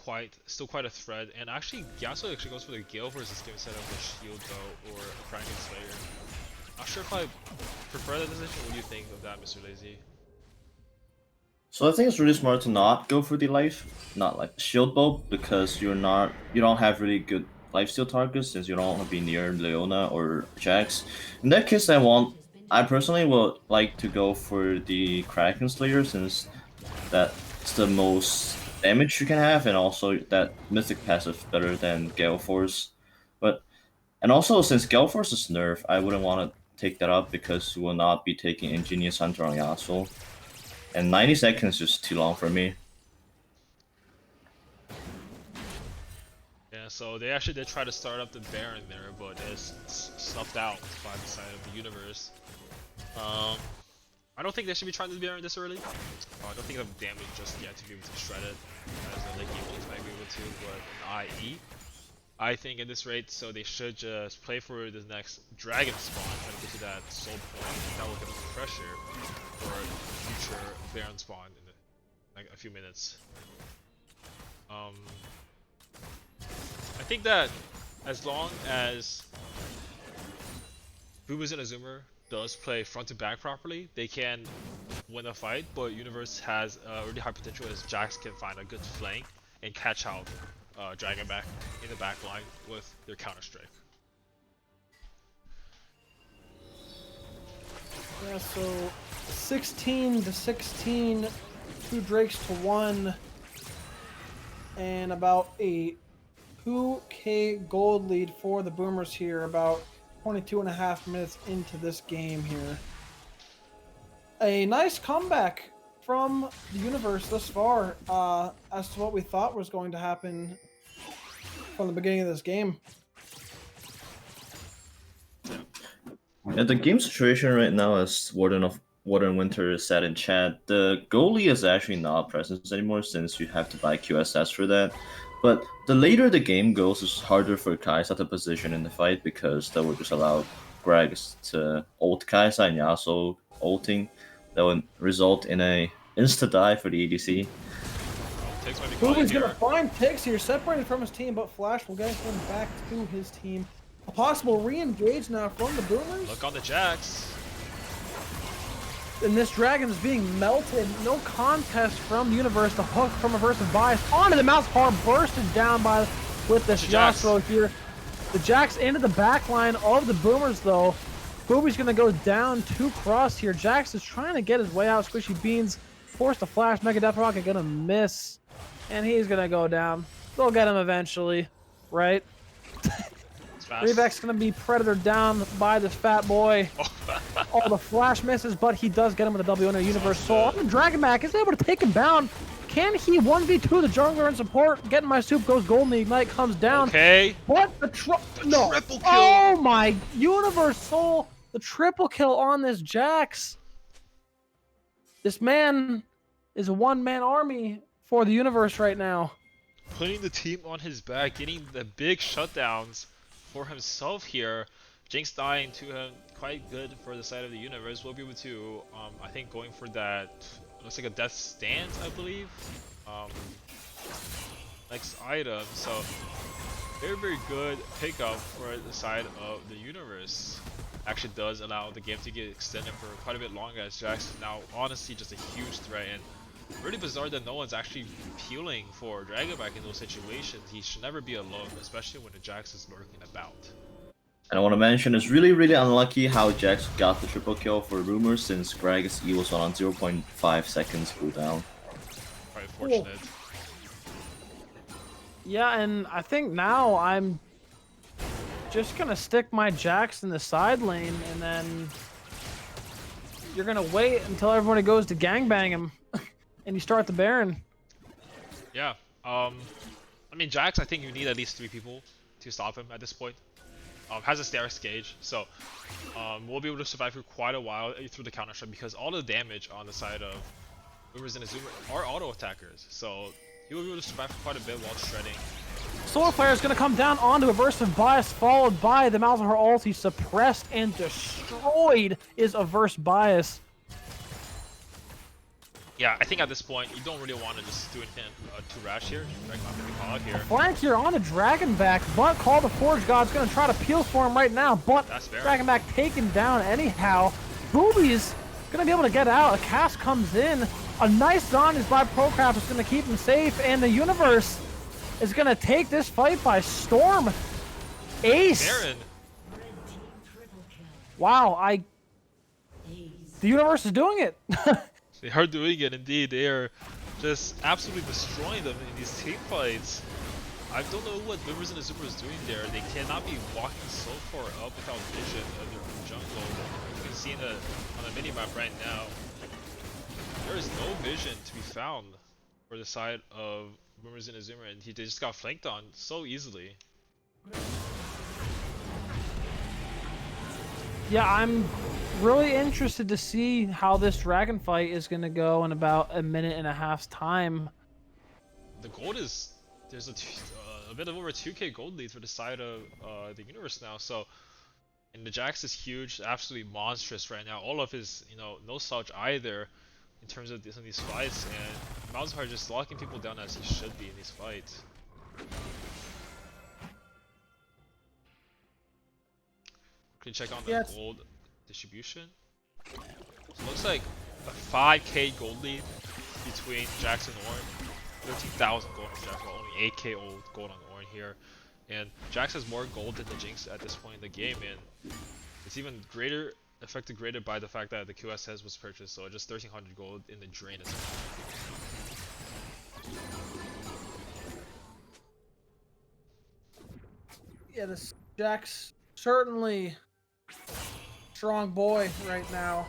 still quite a threat. And actually, Yasuo actually goes for the Gale versus game instead of the Shield Bow or a Kraken Slayer. Not sure if I prefer that decision. What do you think of that, Mr. Lazy? So I think it's really smart to not go for the not like shield bow, because you don't have really good lifesteal targets, since you don't want to be near Leona or Jax. In that case, I personally would like to go for the Kraken Slayer, since that's the most damage you can have, and also that mythic passive better than Gale Force. And also, since Gale Force is nerfed, I wouldn't want to take that up, because you will not be taking Ingenious Hunter on Yasuo. And 90 seconds is just too long for me. Yeah, so they actually did try to start up the Baron there, but it's snuffed out by the side of the Universe. I don't think they should be trying the Baron this early. I don't think enough damage just yet to be able to shred it, as the late game looks might be able to, but in IE, I think at this rate, so they should just play for the next Dragon spawn, try to get to that soul point, and that will give them pressure for future Baron spawn in like a few minutes. I think that as long as Boomers and Azumar does play front to back properly, they can win a fight, but Universe has really high potential as Jax can find a good flank and catch out Dragonback in the back line with their counter strike. Yeah, so 16-16, 2 Drakes to 1, and about a 2k gold lead for the Boomers here, about 22.5 minutes into this game here. A nice comeback from the universe thus far, as to what we thought was going to happen from the beginning of this game. Yeah, the game situation right now, as Warden Winter said in chat, the goalie is actually not present anymore since you have to buy QSS for that. But the later the game goes, it's harder for Kaisa to position in the fight because that would just allow Greg to ult Kaisa and Yasuo ulting. That would result in a insta die for the ADC. Tiggs might be Booby's calling gonna here. find Tiggs here, separated from his team, but Flash will get him back to his team. A possible re-engage now from the Boomers. Look on the Jax. And this dragon is being melted. No contest from the universe. The hook from Aversive Bias onto the mouse hard, bursted down by with this Yasuo here. The Jax into the back line of the Boomers though. Booby's gonna go down 2 cross here. Jax is trying to get his way out. Squishy Beans forced to flash. Mega Death Rocket gonna miss. And he's gonna go down. They'll get him eventually, right? Revex gonna be Predator down by this fat boy. All the flash misses, but he does get him with a W in a Universe Soul. On the Dragon Mac is able to take him down. Can he 1v2 the jungler in support? Getting my soup goes golden. The Ignite comes down. Okay. What? The no. triple kill. Oh my Universe Soul. The triple kill on this Jax. This man is a one-man army for the universe right now. Putting the team on his back, getting the big shutdowns for himself here. Jinx dying to him, quite good for the side of the universe. We'll be able to, I think, going for that, looks like a death stance, I believe. Next item, so very, very good pickup for the side of the universe. Actually does allow the game to get extended for quite a bit longer, as Jax is now honestly just a huge threat. And really bizarre that no one's actually peeling for Dragonback in those situations. He should never be alone, especially when the Jax is lurking about. And I want to mention it's really, really unlucky how Jax got the triple kill for Rumors since Greg's E was on 0.5 seconds cooldown. Quite fortunate. Yeah, and I think now I'm just gonna stick my Jax in the side lane, and then you're gonna wait until everybody goes to gangbang him, and you start the Baron. Yeah. I mean, Jax, I think you need at least 3 people to stop him at this point. Has a Stairs gauge, so we'll be able to survive for quite a while through the counter strike because all the damage on the side of Boomers and Azuma are auto attackers, so he will be able to survive for quite a bit while shredding. Solar Flare is going to come down onto Aversive Bias, followed by the Malzahar ulti. Suppressed and destroyed is Averse Bias. Yeah, I think at this point you don't really want to just do anything too rash here. Dragon not gonna be caught here. Flank here on the Dragonback, but Call the Forge God's going to try to peel for him right now, but Dragonback taken down anyhow. Booby's going to be able to get out. A cast comes in. A nice Zon is by Procraft is going to keep him safe, and the universe is going to take this fight by storm. Ace. Baron. Wow, the universe is doing it. They are doing it indeed. They are just absolutely destroying them in these team fights. I don't know what Boomers and Azuma is doing there. They cannot be walking so far up without vision of their own jungle. You can see on the minimap right now, there is no vision to be found for the side of Boomers and Azuma, and they just got flanked on so easily. Yeah, I'm really interested to see how this dragon fight is going to go in about a minute and a half's time. The gold is, there's a bit of over 2k gold leads for the side of the universe now, so, and the Jax is huge, absolutely monstrous right now. Olaf is, no slouch either in terms of some of these fights, and Malzahar just locking people down as he should be in these fights. Quickly check on the gold distribution. So it looks like a 5k gold lead between Jax and Ornn. 13,000 gold on Jax, while only 8k gold on Ornn here. And Jax has more gold than the Jinx at this point in the game, and it's even greater, affected greater by the fact that the QSS was purchased, so just 1300 gold in the drain as well. Yeah, this Jax certainly strong boy right now.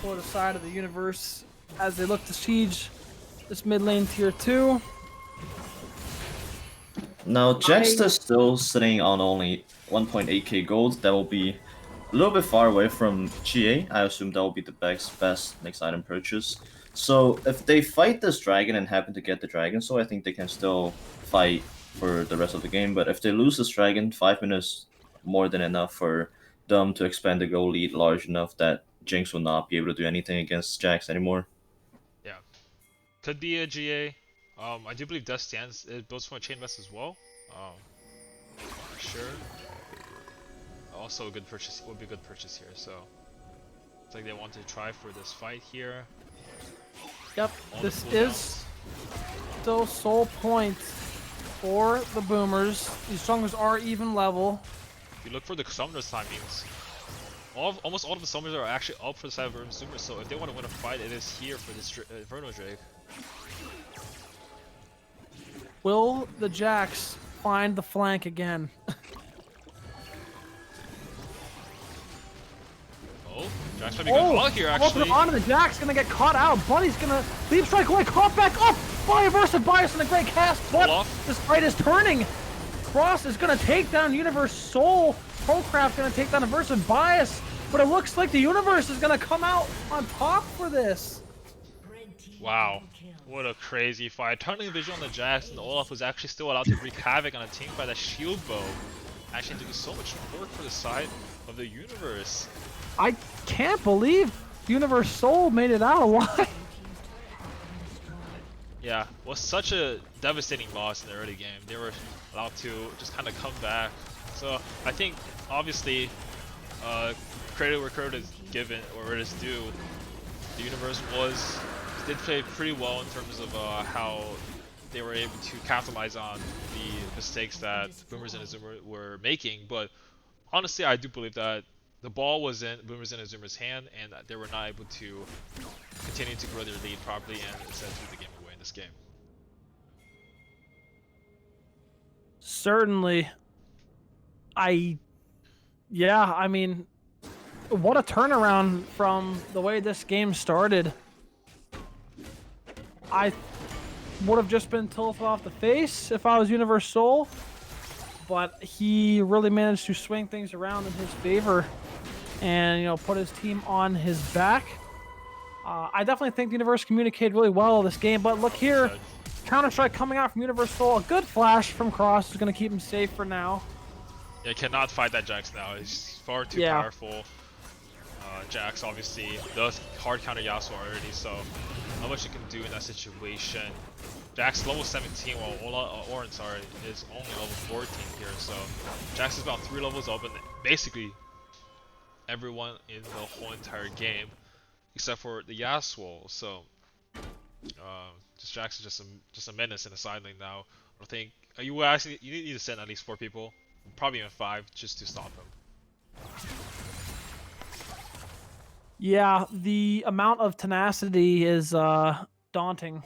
for the side of the universe as they look to siege this mid lane tier 2. Now, Jax is still sitting on only 1.8k gold. That will be a little bit far away from GA. I assume that will be the best next item purchase. So if they fight this dragon and happen to get the dragon, so I think they can still fight for the rest of the game. But if they lose this dragon, 5 minutes more than enough for them to expand the goal lead large enough that Jinx will not be able to do anything against Jax anymore. Yeah, could be a GA. I do believe Death Stands it builds from a chain vest as well. For sure. Also a good purchase would be a good purchase here. So it's like they want to try for this fight here. Yep, this is still sole point for the Boomers. These junglers are even level. If you look for the summoners timings, almost all of the summoners are actually up for the side of Zoomers, so if they want to win a fight, it is here for this Inferno Drake. Will the Jax find the flank again? Oh, Jax might be going all here actually. On the Jax gonna get caught out. Buddy's gonna leap strike away, caught back up by Versa Bias and a great cast, but this fight is turning. Cross is gonna take down Universe Soul. Procraft gonna take down a Versa Bias, but it looks like the Universe is gonna come out on top for this. Wow, what a crazy fight. Turning vision on the Jax, and Olaf was actually still allowed to wreak havoc on a team by the shield bow. Actually doing so much work for the side of the Universe. I can't believe Universe Soul made it out alive. Yeah, was such a devastating loss in the early game. They were allowed to just kind of come back. So I think obviously credit where credit is given or where it is due. The Universe did play pretty well in terms of how they were able to capitalize on the mistakes that Boomers and Azumers were making. But honestly, I do believe that the ball was in Boomers and Azumers' hand, and that they were not able to continue to grow their lead properly and instead threw the game away in this game. Certainly. Yeah, I mean, what a turnaround from the way this game started. I would have just been tilted off the face if I was Universe Soul, but he really managed to swing things around in his favor and, you know, put his team on his back. I definitely think the Universe communicated really well this game, but look here, Counter-Strike coming out from Universe Soul. A good flash from Cross is going to keep him safe for now. Yeah, cannot fight that Jax now. He's far too powerful. Jax obviously does hard counter Yasuo already, so not much you can do in that situation. Jax level 17 while Orin is only level 14 here, so Jax is about 3 levels up, and basically everyone in the whole entire game except for the Yasuo. So just Jax is just a menace in the side lane now. I think you need to send at least 4 people, probably even 5, just to stop him. Yeah, the amount of tenacity is daunting.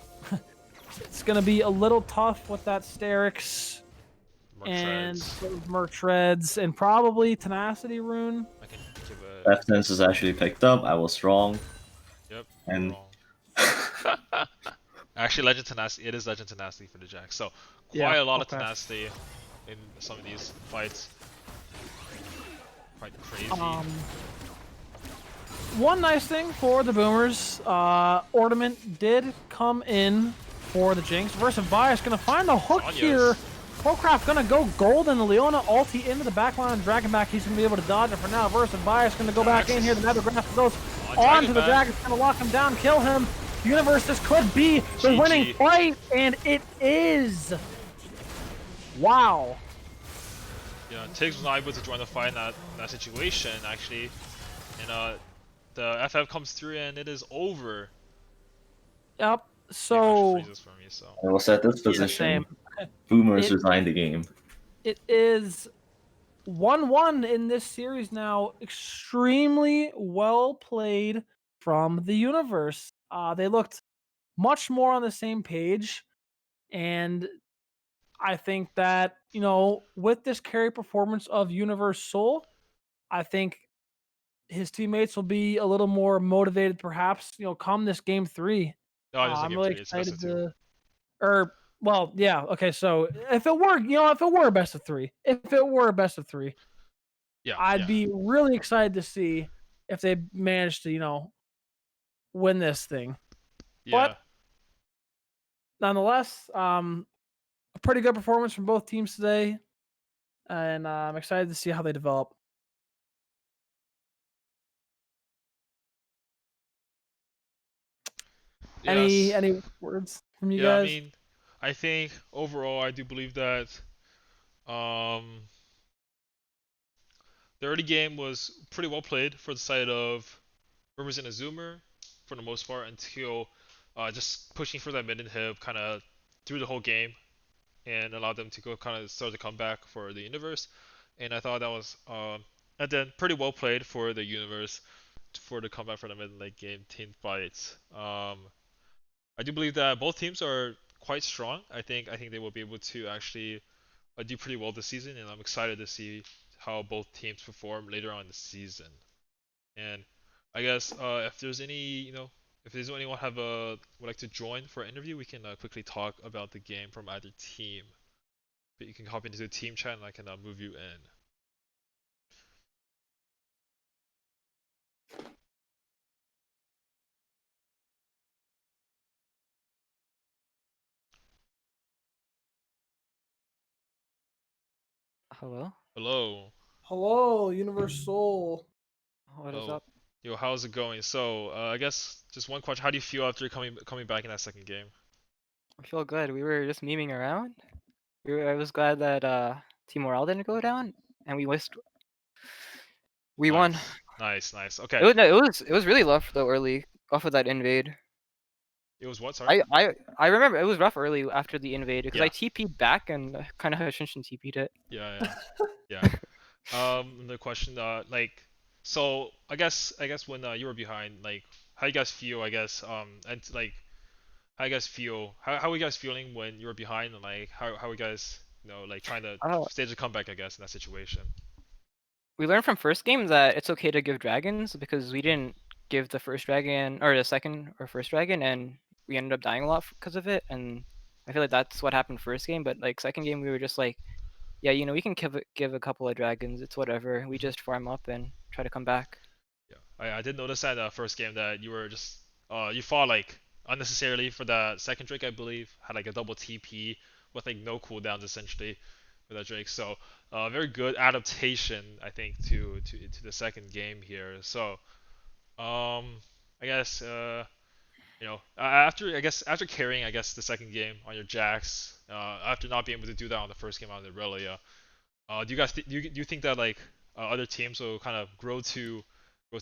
It's gonna be a little tough with that Sterix and Mertreads and probably Tenacity Rune. I can give a... Abstinence is actually picked up. I was wrong. Yep. And Wrong. Actually, Legend Tenacity. It is Legend Tenacity for the Jax. So quite a lot of tenacity in some of these fights. Quite crazy. One nice thing for the Boomers, Ornament did come in for the Jinx. Versa Bias gonna find the hook here. Procraft gonna go gold and the Leona ulti into the back line. Dragon back, he's gonna be able to dodge it for now. Versa Bias gonna go back in here. The Nethergraph goes on to the Dragon. It's gonna lock him down, kill him. Universe, this could be the winning fight, and it is. Wow. Yeah, Tiggs was not able to join the fight in that situation actually, and the FF comes through and it is over. Yep. So I was at this position. Boomers resigned the game. It is 1-1 in this series now. Extremely well played from the Universe. They looked much more on the same page, and I think that, you know, with this carry performance of Universe Soul, I think his teammates will be a little more motivated, perhaps. Come this game 3. No, I just think I'm game really 3. It's best excited of 2. to. Or well, yeah. Okay, so if it were, if it were a best of 3, Yeah, I'd yeah, be really excited to see if they manage to, win this thing. yeah. But nonetheless, a pretty good performance from both teams today, and I'm excited to see how they develop. Yes. Any words from you Yeah, I guys? mean, I think overall I do believe that um, the early game was pretty well played for the side of Rumors and Azumir for the most part until just pushing for that mid inhib kind of through the whole game and allowed them to go kind of start the comeback for the universe. And I thought that was and then pretty well played for the universe for the comeback for the mid late game team fights. I do believe that both teams are quite strong. I think they will be able to actually do pretty well this season, and I'm excited to see how both teams perform later on in the season. And I guess if there's any, if there's anyone would like to join for an interview, we can quickly talk about the game from either team. But you can hop into the team chat, and I can move you in. Hello? Hello. Hello, Universal. What is Oh, up? yo, how's it going? So, I guess just one question: how do you feel after coming back in that second game? I feel good. We were just memeing around. I was glad that Team Morale didn't go down, and we won. Nice, nice, nice. It Okay, was no, it was really rough though early off of that invade. it was what? Sorry. I remember it was rough early after the invade because I Yeah, TP'd back and kind of Shinshin TP'd it. yeah, yeah, yeah. The question, so I guess when you were behind, like, how you guys feel? I guess, and like, how you guys feel? How are you guys feeling when you were behind, and like, how are you guys, like trying to Uh, stage a comeback? I guess in that situation. we learned from first game that it's okay to give dragons because we didn't give the first dragon or the second or first dragon, and we ended up dying a lot because of it. And I feel like that's what happened first game, but like second game we were just like, yeah, we can give a couple of dragons. It's whatever. We Mhm. just farm up and try to come back. Yeah, I did notice that first game that you were just you fought like unnecessarily for that second Drake, I believe, had like a double TP with like no cooldowns essentially with that Drake. So very good adaptation I think to the second game here. So I guess after after carrying the second game on your Jax after not being able to do that on the first game on the Irelia, do you guys do you think that like other teams will kind of grow to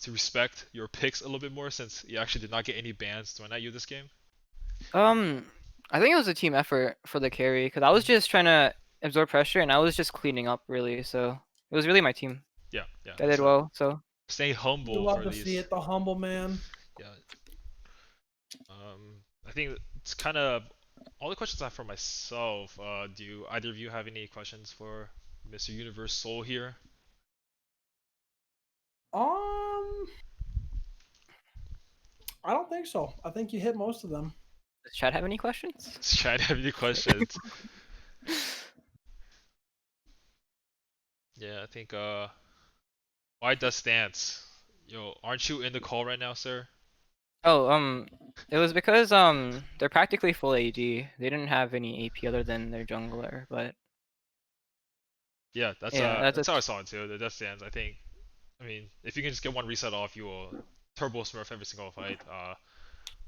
respect your picks a little bit more since you actually did not get any bans thrown at you this game? Um, I think it was a team effort for the carry because I was just trying to absorb pressure and I was just cleaning up really. So it was really my team Yeah, yeah. that That's did well. So stay You humble love for to see these. it, the humble man. Yeah. I think it's kind of all the questions I have for myself. Do either of you have any questions for Mr. Universe Soul here? Um, I don't think so. I think you hit most of them. does Chad have any questions? Try to have any questions. Yeah, I think why does stance? Yo, aren't you in the call right now, sir? Oh, it was because they're practically full AD. They didn't have any AP other than their jungler, but Yeah, that's yeah, that's how I saw it too. The death stands. I mean, if you can just get one reset off, you will turbo smurf every single fight.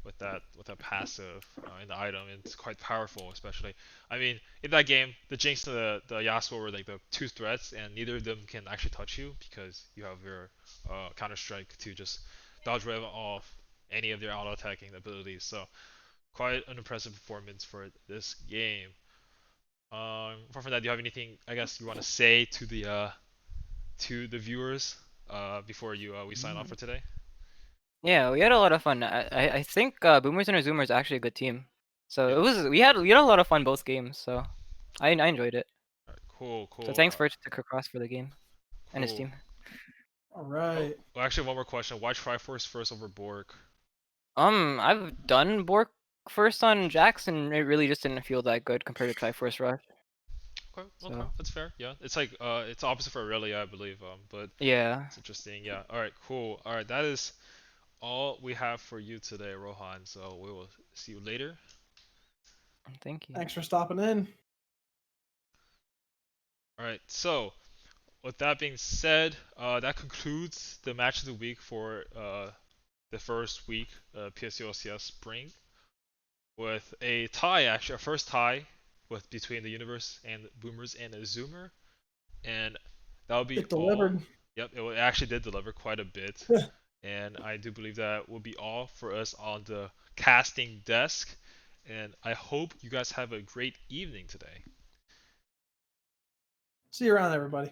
With that passive in the item, it's quite powerful, especially. I mean, in that game, the Jinx and the Yasuo were like the two threats, and neither of them can actually touch you because you have your Counter Strike to just dodge rev off any of their auto attacking abilities. So quite an impressive performance for this game. Apart from that, do you have anything I guess you want to say to the viewers before we sign off for today? yeah, we had a lot of fun. I think Boomers and Zoomers is actually a good team. So Yeah. it was we had a lot of fun both games. So I enjoyed it. All right, cool, So cool, thanks for to Cross for the game and his cool. team. All right. Well, actually, one more question. Why Triforce first over Bork? I've done Bork first on Jax, and it really just didn't feel that good compared to Triforce Rush. Okay, okay, So that's fair. Yeah, it's like it's opposite for Aurelia, I believe. But yeah, it's interesting. Yeah. All right, cool. All right, that is all we have for you today, Rohan. So we will see you later. thank you. Thanks for stopping in. All right. So with that being said, that concludes the match of the week for the first week PSU LCS spring, with a tie, actually a first tie with between the Universe and Boomers and a Zoomer, and that'll be It all. delivered. Yep, it actually did deliver quite a bit, and I do believe that will be all for us on the casting desk. And I hope you guys have a great evening today. See you around, everybody.